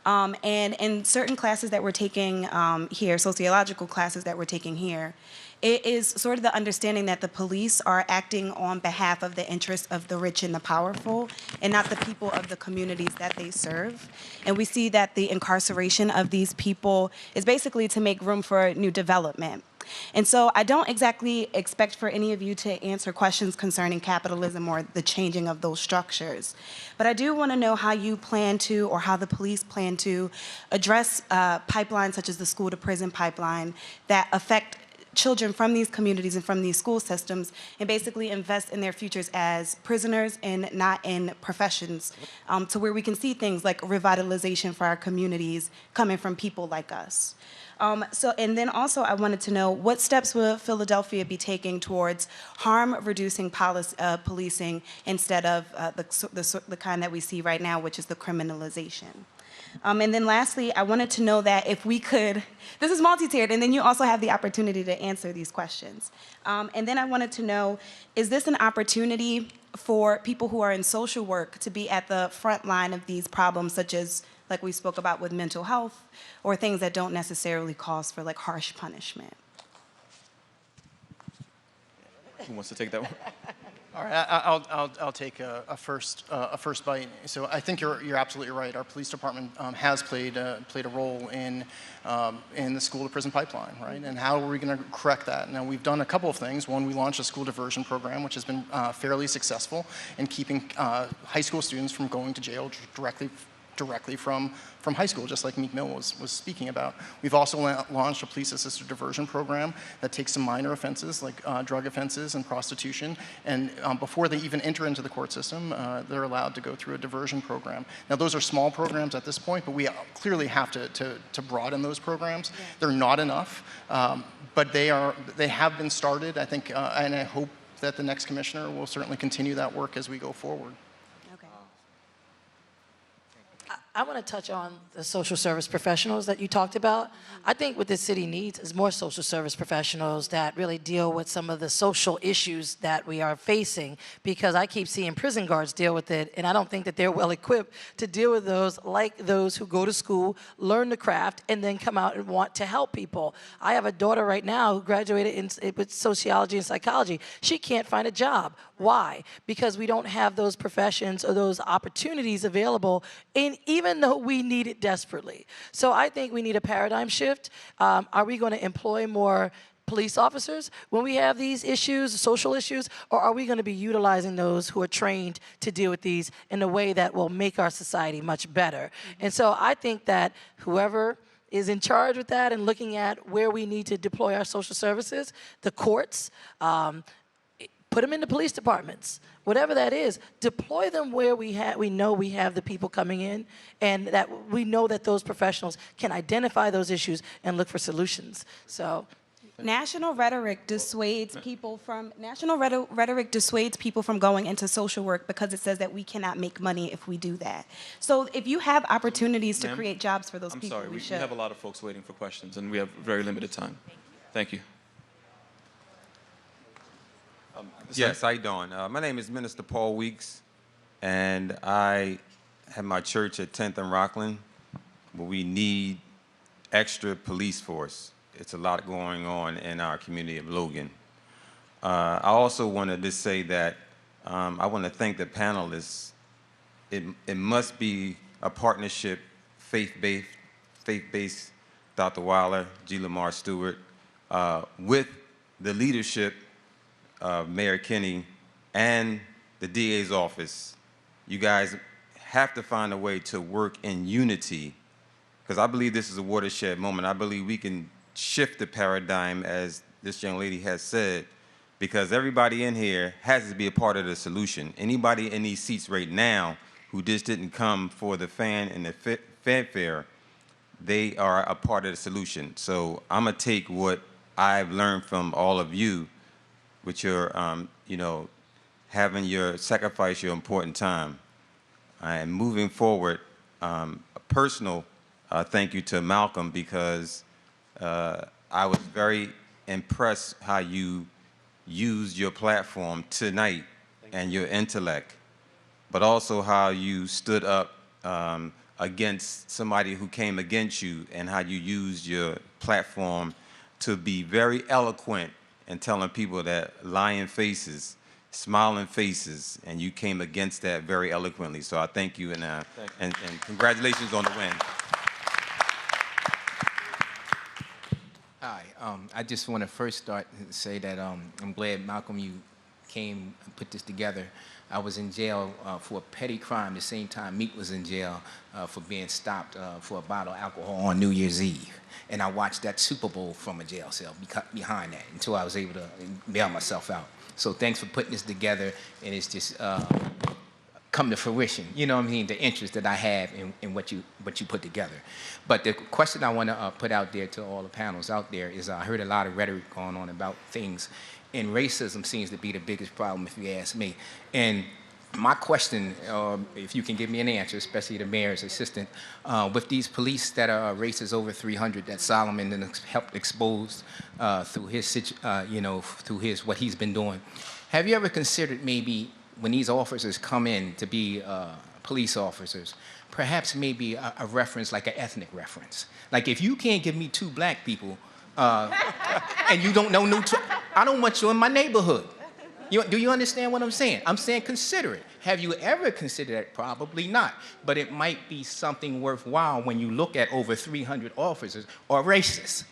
And in certain classes that we're taking here, sociological classes that we're taking here, it is sort of the understanding that the police are acting on behalf of the interests of the rich and the powerful, and not the people of the communities that they serve. And we see that the incarceration of these people is basically to make room for new development. And so I don't exactly expect for any of you to answer questions concerning capitalism or the changing of those structures. But I do want to know how you plan to, or how the police plan to, address pipelines such as the school to prison pipeline that affect children from these communities and from these school systems, and basically invest in their futures as prisoners and not in professions, to where we can see things like revitalization for our communities coming from people like us. And then also I wanted to know, what steps will Philadelphia be taking towards harm-reducing policing instead of the kind that we see right now, which is the criminalization? And then lastly, I wanted to know that if we could, this is multi-tiered, and then you also have the opportunity to answer these questions. And then I wanted to know, is this an opportunity for people who are in social work to be at the front line of these problems, such as, like we spoke about with mental health, or things that don't necessarily cause for like harsh punishment? Who wants to take that one? All right, I'll take a first bite. So I think you're absolutely right. Our police department has played a role in the school to prison pipeline, right? And how are we going to correct that? Now we've done a couple of things. One, we launched a school diversion program, which has been fairly successful in keeping high school students from going to jail directly from high school, just like Meek Mill was speaking about. We've also launched a police-assisted diversion program that takes some minor offenses like drug offenses and prostitution, and before they even enter into the court system, they're allowed to go through a diversion program. Now those are small programs at this point, but we clearly have to broaden those programs. Yeah. They're not enough, but they have been started, I think, and I hope that the next commissioner will certainly continue that work as we go forward. I want to touch on the social service professionals that you talked about. I think what the city needs is more social service professionals that really deal with some of the social issues that we are facing, because I keep seeing prison guards deal with it, and I don't think that they're well equipped to deal with those, like those who go to school, learn the craft, and then come out and want to help people. I have a daughter right now who graduated with sociology and psychology. She can't find a job. Why? Because we don't have those professions or those opportunities available, and even though we need it desperately. So I think we need a paradigm shift. Are we going to employ more police officers when we have these issues, social issues, or are we going to be utilizing those who are trained to deal with these in a way that will make our society much better? And so I think that whoever is in charge with that and looking at where we need to deploy our social services, the courts, put them in the police departments, whatever that is, deploy them where we know we have the people coming in, and that we know that those professionals can identify those issues and look for solutions. So, National rhetoric dissuades people from going into social work because it says that we cannot make money if we do that. So if you have opportunities to create jobs for those people, I'm sorry, we we have a lot of folks waiting for questions, and we have very limited time. Thank you. Yes, how you doing? My name is Minister Paul Weeks, and I have my church at 10th and Rockland, where we need extra police force. It's a lot going on in our community of Logan. I also wanted to say that I want to thank the panelists. It must be a partnership, faith-based, Dr. Weiler, G. Lamar Stewart, with the leadership of Mayor Kinney and the DA's office. You guys have to find a way to work in unity, because I believe this is a watershed moment. I believe we can shift the paradigm, as this young lady has said, because everybody in here has to be a part of the solution. Anybody in these seats right now who just didn't come for the fan and the fanfare, they are a part of the solution. So I'm gonna take what I've learned from all of you, with your, having your sacrifice your important time. And moving forward, a personal thank you to Malcom, because I was very impressed how you used your platform tonight and your intellect, but also how you stood up against somebody who came against you, and how you used your platform to be very eloquent and telling people that lying faces, smiling faces, and you came against that very eloquently. So I thank you, and congratulations on the win. Hi, I just want to first start and say that I'm glad, Malcolm, you came and put this together. I was in jail for a petty crime the same time Meek was in jail for being stopped for a bottle of alcohol on New Year's Eve. And I watched that Super Bowl from a jail cell behind that until I was able to bail myself out. So thanks for putting this together, and it's just come to fruition. You know what I mean? The interest that I have in what you put together. But the question I want to put out there to all the panels out there is, I heard a lot of rhetoric going on about things, and racism seems to be the biggest problem, if you ask me. And My question, if you can give me an answer, especially the mayor's assistant, with these police that are races over 300 that Solomon helped expose through his, through his what he's been doing, have you ever considered maybe when these officers come in to be police officers, perhaps maybe a reference like an ethnic reference? Like if you can't give me 2 black people and you don't know I don't want you in my neighborhood. Do you understand what I'm saying? I'm saying consider it. Have you ever considered it? Probably not. But it might be something worthwhile when you look at over 300 officers or racists.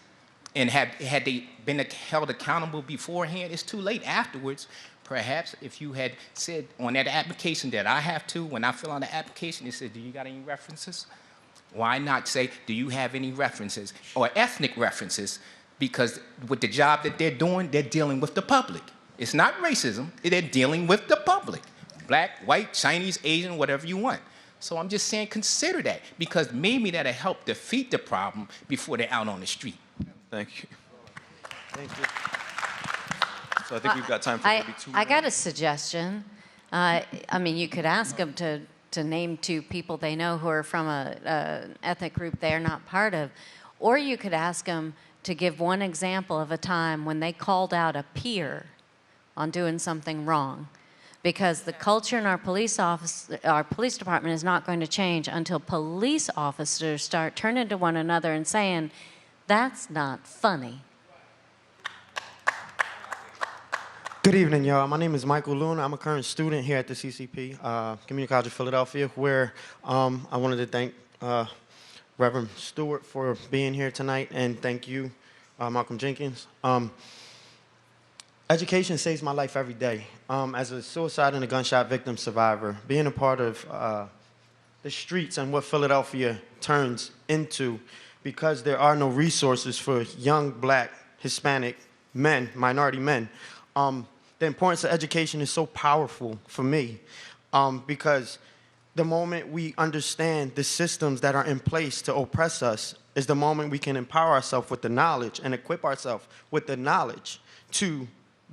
And had they been held accountable beforehand, it's too late afterwards. Perhaps if you had said on that application that I have to, when I fill out the application, it says, do you got any references? Why not say, do you have any references or ethnic references? Because with the job that they're doing, they're dealing with the public. It's not racism, they're dealing with the public. Black, white, Chinese, Asian, whatever you want. So I'm just saying consider that, because maybe that'll help defeat the problem before they're out on the street. Thank you. Thank you. So I think we've got time for maybe 2 more. I got a suggestion. I mean, you could ask them to name 2 people they know who are from an ethnic group they're not part of. Or you could ask them to give one example of a time when they called out a peer on doing something wrong, because the culture in our police department is not going to change until police officers start turning to one another and saying, "That's not funny." Good evening, y'all. My name is Michael Luna. I'm a current student here at the CCP, Community College of Philadelphia, where I wanted to thank Reverend Stewart for being here tonight, and thank you, Malcom Jenkins. Education saves my life every day. As a suicide and a gunshot victim survivor, being a part of the streets and what Philadelphia turns into, because there are no resources for young Black, Hispanic men, minority men, the importance of education is so powerful for me, because the moment we understand the systems that are in place to oppress us is the moment we can empower ourselves with the knowledge and equip ourselves with the knowledge to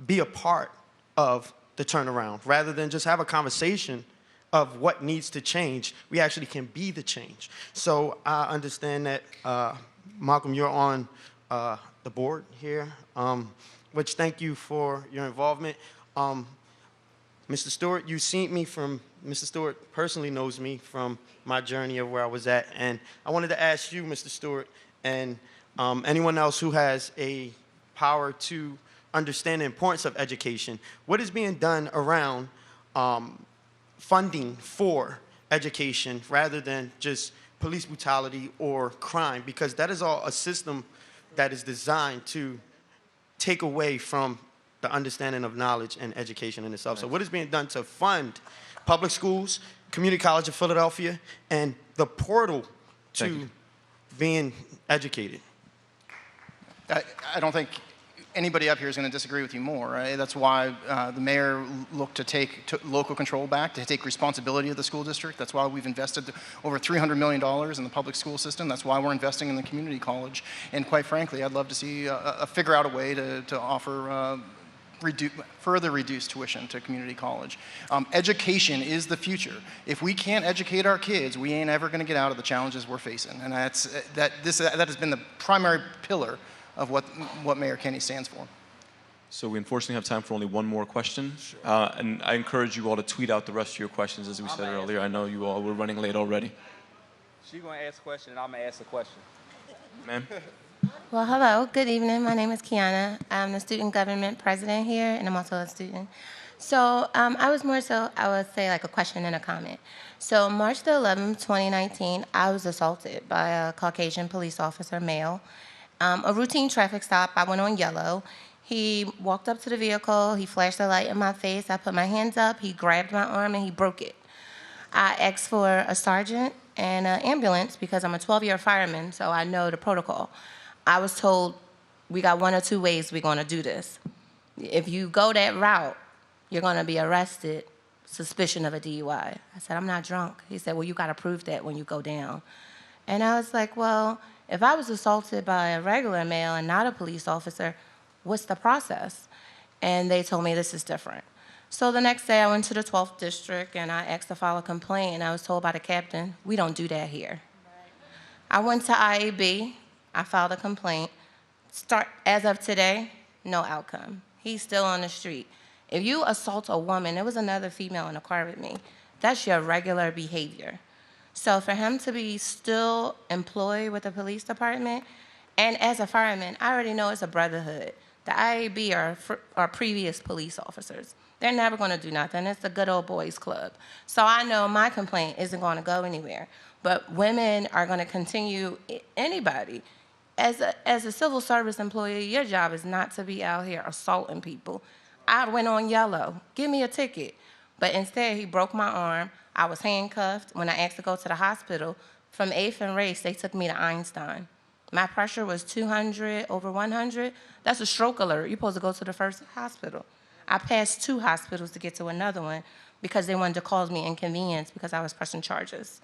be a part of the turnaround. Rather than just have a conversation of what needs to change, we actually can be the change. So I understand that, Malcom, you're on the board here, which thank you for your involvement. Mr. Stewart, you've seen me from, Mr. Stewart personally knows me from my journey of where I was at, and I wanted to ask you, Mr. Stewart, and anyone else who has a power to understand the importance of education, what is being done around funding for education rather than just police brutality or crime, because that is all a system that is designed to take away from the understanding of knowledge and education in itself. So what is being done to fund public schools, Community College of Philadelphia, and the portal to being educated? I don't think anybody up here is going to disagree with you more, right? That's why the mayor looked to take local control back, to take responsibility of the school district. That's why we've invested over $300 million in the public school system. That's why we're investing in the community college. And quite frankly, I'd love to see figure out a way to offer further reduce tuition to community college. Education is the future. If we can't educate our kids, we ain't ever going to get out of the challenges we're facing. And that has been the primary pillar of what Mayor Kenney stands for. So we unfortunately have time for only one more question. Sure. And I encourage you all to tweet out the rest of your questions, as we said earlier. I know you all were running late already. She's going to ask a question, and I'm going to ask a question. Ma'am? Well, hello. Good evening. My name is Kiana. I'm the student government president here, and I'm also a student. So I would say like a question and a comment. So March the 11th, 2019, I was assaulted by a Caucasian police officer, male. A routine traffic stop. I went on yellow. He walked up to the vehicle. He flashed a light in my face. I put my hands up. He grabbed my arm and he broke it. I asked for a sergeant and an ambulance because I'm a 12-year fireman, so I know the protocol. I was told we got 1 or 2 ways we're going to do this. If you go that route, you're going to be arrested, suspicion of a DUI. I said, I'm not drunk. He said, well, you got to prove that when you go down. And I was like, well, if I was assaulted by a regular male and not a police officer, what's the process? And they told me this is different. So the next day I went to the 12th district and I asked to file a complaint, and I was told by the captain, we don't do that here. I went to IAB, I filed a complaint. As of today, no outcome. He's still on the street. If you assault a woman, there was another female in the car with me, that's your regular behavior. So for him to be still employed with the police department, and as a fireman, I already know it's a brotherhood. The IAB are previous police officers. They're never going to do nothing. It's the good old boys club. So I know my complaint isn't going to go anywhere. But women are going to continue, anybody. As a civil service employee, your job is not to be out here assaulting people. I went on yellow. Give me a ticket. But instead, he broke my arm. I was handcuffed. When I asked to go to the hospital, from 8th and Race, they took me to Einstein. My pressure was 200 over 100. That's a stroke alert. You're supposed to go to the first hospital. I passed 2 hospitals to get to another one because they wanted to cause me inconvenience because I was pressing charges.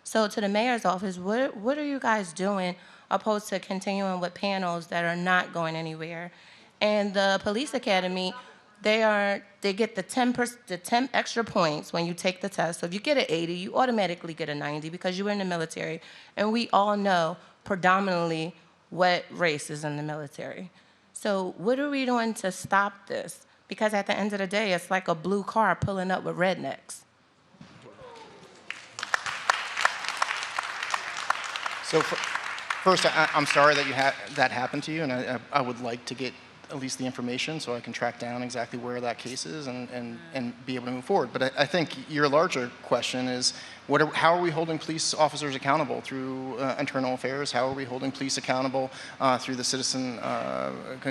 So to the mayor's office, what are you guys doing opposed to continuing with panels that are not going anywhere? And the police academy, they get the 10 extra points when you take the test. So if you get an 80, you automatically get a 90 because you were in the military. And we all know predominantly what race is in the military. So what are we doing to stop this? Because at the end of the day, it's like a blue car pulling up with rednecks. So first, I'm sorry that that happened to you, and I would like to get at least the information so I can track down exactly where that case is and be able to move forward. But I think your larger question is, how are we holding police officers accountable through internal affairs? How are we holding police accountable through the citizen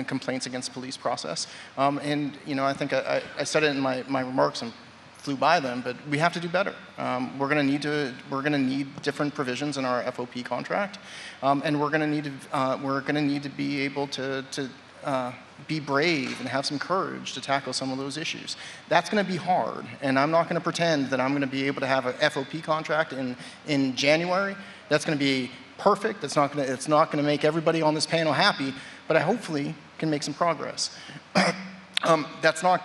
complaints against police process? And I think I said it in my remarks and flew by them, but we have to do better. We're going to need different provisions in our FOP contract, and we're going to need to be able to be brave and have some courage to tackle some of those issues. That's going to be hard, and I'm not going to pretend that I'm going to be able to have a FOP contract in January. That's going to be perfect. It's not going to make everybody on this panel happy, but I hopefully can make some progress. That's not.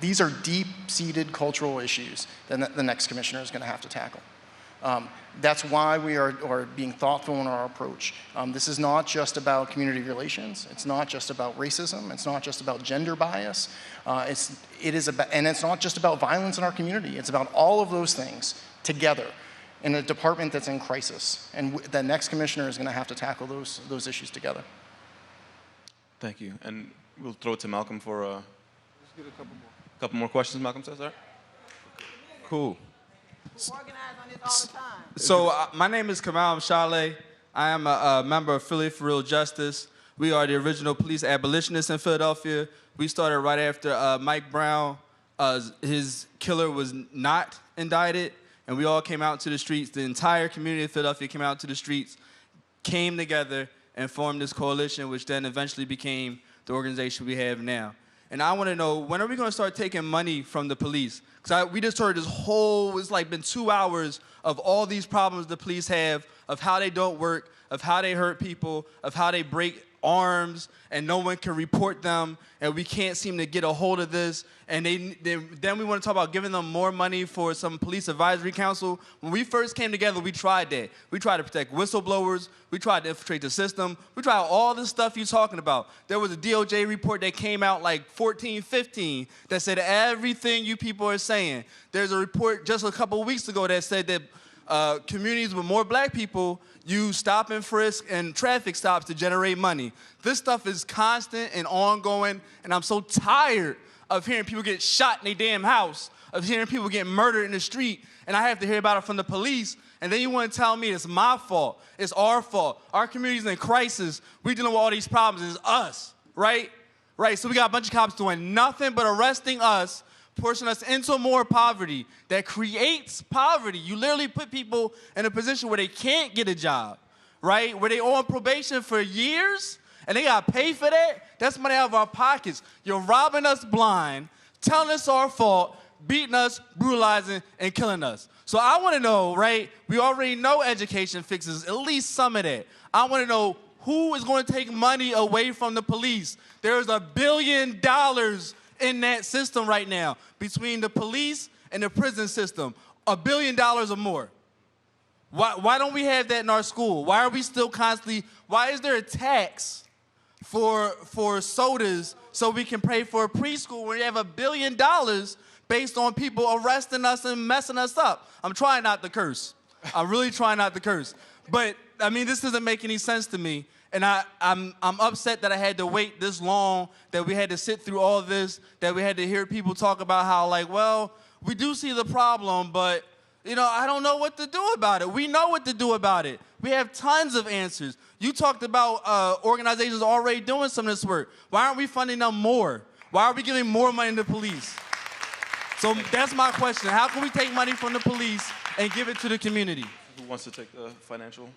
These are deep-seated cultural issues that the next commissioner is going to have to tackle. That's why we are being thoughtful in our approach. This is not just about community relations. It's not just about racism. It's not just about gender bias. And it's not just about violence in our community. It's about all of those things together in a department that's in crisis. And the next commissioner is going to have to tackle those issues together. Thank you. And we'll throw it to Malcolm for a couple more questions. Malcolm says, all right? Cool. So my name is Kamal Shale. I am a member of Philly for Real Justice. We are the original police abolitionists in Philadelphia. We started right after Mike Brown, his killer was not indicted, and we all came out to the streets. The entire community of Philadelphia came out to the streets, came together, and formed this coalition, which then eventually became the organization we have now. And I want to know, when are we going to start taking money from the police? Because we just heard this whole, it's like been 2 hours of all these problems the police have, of how they don't work, of how they hurt people, of how they break arms, and no one can report them, and we can't seem to get a hold of this. And then we want to talk about giving them more money for some police advisory council. When we first came together, we tried that. We tried to protect whistleblowers. We tried to infiltrate the system. We tried all the stuff you're talking about. There was a DOJ report that came out like 14, 15 that said everything you people are saying. There's a report just a couple of weeks ago that said that communities with more black people use stop and frisk and traffic stops to generate money. This stuff is constant and ongoing, and I'm so tired of hearing people get shot in their damn house, of hearing people get murdered in the street, and I have to hear about it from the police, and then you want to tell me it's my fault, it's our fault, our community's in crisis, we dealing with all these problems, it's us, right? Right, so we got a bunch of cops doing nothing but arresting us, pushing us into more poverty that creates poverty. You literally put people in a position where they can't get a job, right? Where they on probation for years, and they got to pay for that. That's money out of our pockets. You're robbing us blind, telling us our fault, beating us, brutalizing, and killing us. So I want to know, right? We already know education fixes at least some of that. I want to know who is going to take money away from the police. There's $1 billion in that system right now between the police and the prison system. $1 billion or more. Why don't we have that in our school? Why are we still constantly, why is there a tax for sodas so we can pay for a preschool when we have $1 billion based on people arresting us and messing us up? I'm trying not to curse. I'm really trying not to curse. But, I mean, this doesn't make any sense to me. And I'm upset that I had to wait this long, that we had to sit through all this, that we had to hear people talk about how, like, well, we do see the problem, but, you know, I don't know what to do about it. We know what to do about it. We have tons of answers. You talked about organizations already doing some of this work. Why aren't we funding them more? Why are we giving more money to police? So that's my question. How can we take money from the police and give it to the community? Who wants to take the financial?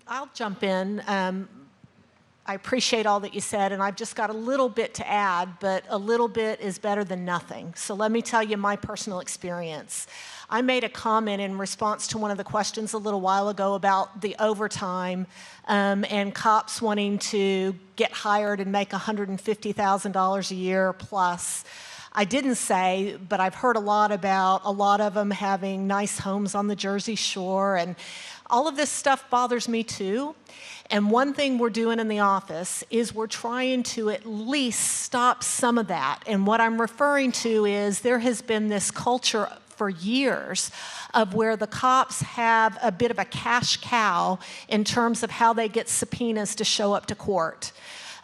I'll jump in. I appreciate all that you said, and I've just got a little bit to add, but a little bit is better than nothing. So let me tell you my personal experience. I made a comment in response to one of the questions a little while ago about the overtime and cops wanting to get hired and make $150,000 a year plus. I didn't say, but I've heard a lot about a lot of them having nice homes on the Jersey Shore, and all of this stuff bothers me too. And one thing we're doing in the office is we're trying to at least stop some of that. And what I'm referring to is there has been this culture for years of where the cops have a bit of a cash cow in terms of how they get subpoenas to show up to court.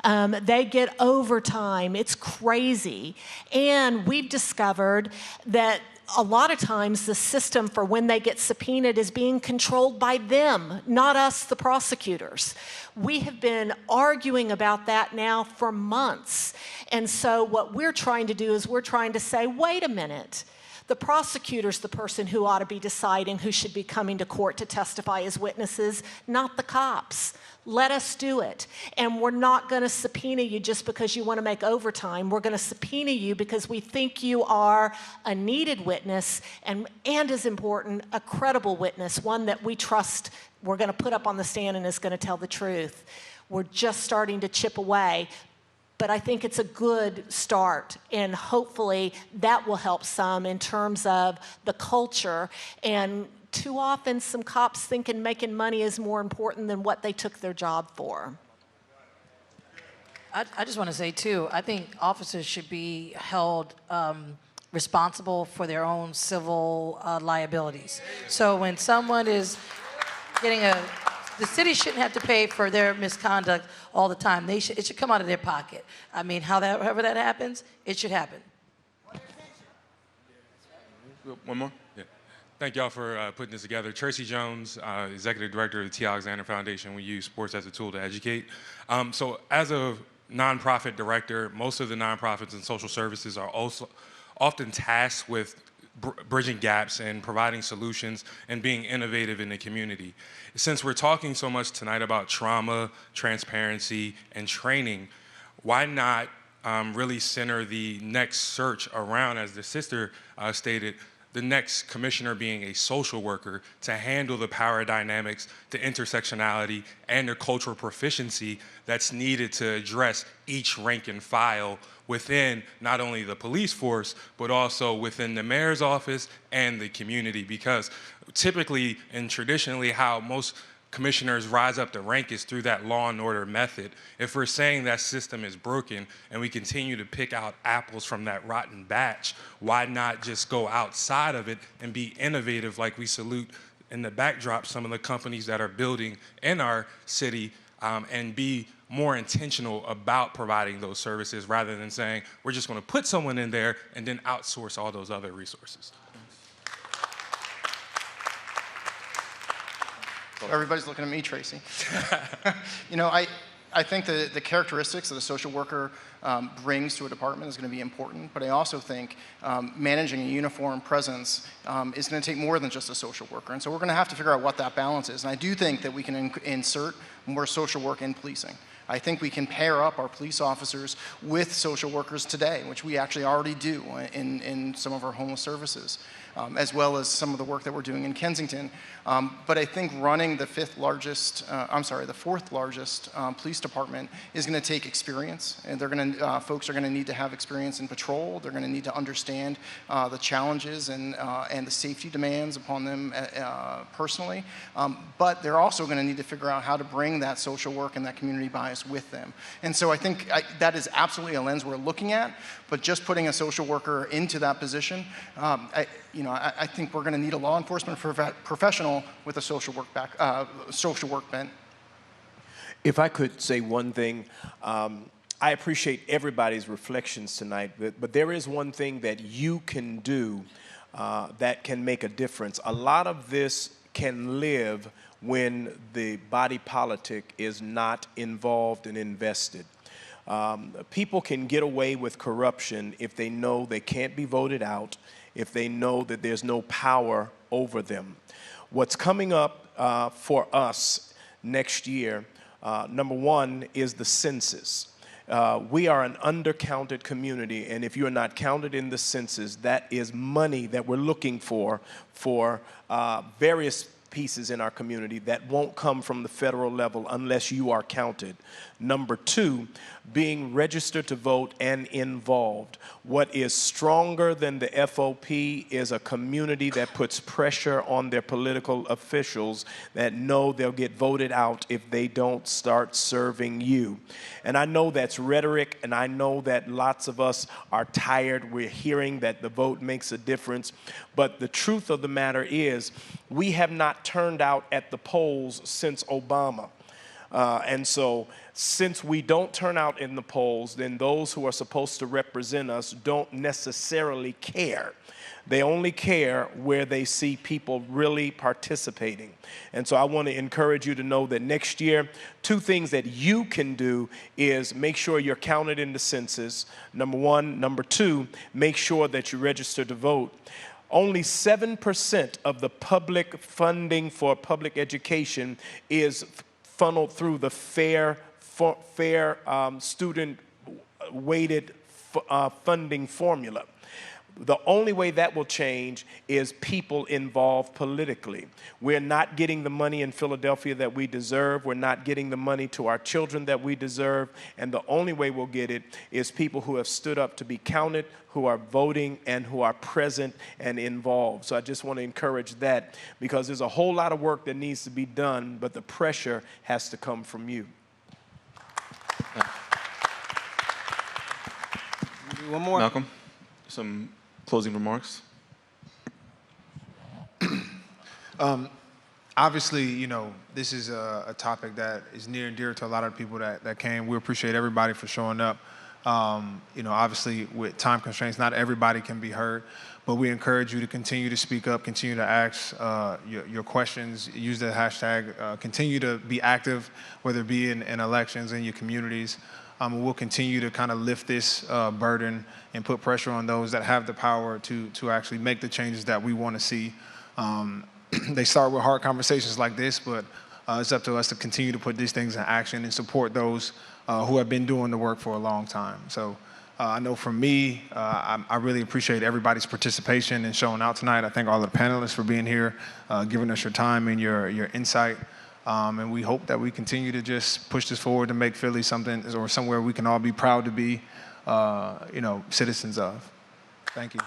They get overtime. It's crazy. And we've discovered that a lot of times the system for when they get subpoenaed is being controlled by them, not us, the prosecutors. We have been arguing about that now for months. And so what we're trying to do is we're trying to say, wait a minute. The prosecutor's the person who ought to be deciding who should be coming to court to testify as witnesses, not the cops. Let us do it. And we're not going to subpoena you just because you want to make overtime. We're going to subpoena you because we think you are a needed witness and as important, a credible witness, one that we trust we're going to put up on the stand and is going to tell the truth. We're just starting to chip away. But I think it's a good start, and hopefully that will help some in terms of the culture. And too often some cops thinking making money is more important than what they took their job for. I just want to say, too, I think officers should be held responsible for their own civil liabilities. So when someone is getting the city shouldn't have to pay for their misconduct all the time. It should come out of their pocket. I mean, however that happens, it should happen. One more? Yeah. Thank y'all for putting this together. Tracy Jones, Executive Director of the T. Alexander Foundation. We use sports as a tool to educate. So as a nonprofit director, most of the nonprofits and social services are also often tasked with bridging gaps and providing solutions and being innovative in the community. Since we're talking so much tonight about trauma, transparency, and training, why not really center the next search around, as the sister stated, the next commissioner being a social worker to handle the power dynamics, the intersectionality, and the cultural proficiency that's needed to address each rank and file within not only the police force, but also within the mayor's office and the community. Because typically and traditionally how most commissioners rise up the rank is through that law and order method. If we're saying that system is broken and we continue to pick out apples from that rotten batch, why not just go outside of it and be innovative, like we salute in the backdrop some of the companies that are building in our city, and be more intentional about providing those services rather than saying we're just going to put someone in there and then outsource all those other resources. Everybody's looking at me, Tracy. You know, I think the characteristics that a social worker brings to a department is going to be important, but I also think managing a uniform presence is going to take more than just a social worker. And so we're going to have to figure out what that balance is. And I do think that we can insert more social work in policing. I think we can pair up our police officers with social workers today, which we actually already do in some of our homeless services, as well as some of the work that we're doing in Kensington. But I think running the fourth largest police department is going to take experience, and folks are going to need to have experience in patrol. They're going to need to understand the challenges and the safety demands upon them personally. But they're also going to need to figure out how to bring that social work and that community bias with them. And so I think that is absolutely a lens we're looking at. But just putting a social worker into that position, I think we're going to need a law enforcement professional with a social work bent. If I could say one thing, I appreciate everybody's reflections tonight, but there is one thing that you can do that can make a difference. A lot of this can live when the body politic is not involved and invested. People can get away with corruption if they know they can't be voted out, if they know that there's no power over them. What's coming up for us next year, number one, is the census. We are an undercounted community, and if you're not counted in the census, that is money that we're looking for various pieces in our community that won't come from the federal level unless you are counted. Number two, being registered to vote and involved. What is stronger than the FOP is a community that puts pressure on their political officials that know they'll get voted out if they don't start serving you. And I know that's rhetoric, and I know that lots of us are tired. We're hearing that the vote makes a difference. But the truth of the matter is, we have not turned out at the polls since Obama. And so since we don't turn out in the polls, then those who are supposed to represent us don't necessarily care. They only care where they see people really participating. And so I want to encourage you to know that next year, two things that you can do is make sure you're counted in the census, number one. Number two, make sure that you register to vote. Only 7% of the public funding for public education is funneled through the fair student weighted funding formula. The only way that will change is people involved politically. We're not getting the money in Philadelphia that we deserve. We're not getting the money to our children that we deserve. And the only way we'll get it is people who have stood up to be counted, who are voting, and who are present and involved. So I just want to encourage that, because there's a whole lot of work that needs to be done, but the pressure has to come from you. One more. Malcolm, some closing remarks? Obviously, this is a topic that is near and dear to a lot of people that came. We appreciate everybody for showing up. Obviously, with time constraints, not everybody can be heard, but we encourage you to continue to speak up, continue to ask your questions, use the hashtag, continue to be active, whether it be in elections, in your communities. We'll continue to kind of lift this burden and put pressure on those that have the power to actually make the changes that we want to see. They start with hard conversations like this, but it's up to us to continue to put these things in action and support those who have been doing the work for a long time. So I know for me, I really appreciate everybody's participation and showing out tonight. I thank all the panelists for being here, giving us your time and your insight. And we hope that we continue to just push this forward to make Philly something or somewhere we can all be proud to be, citizens of. Thank you.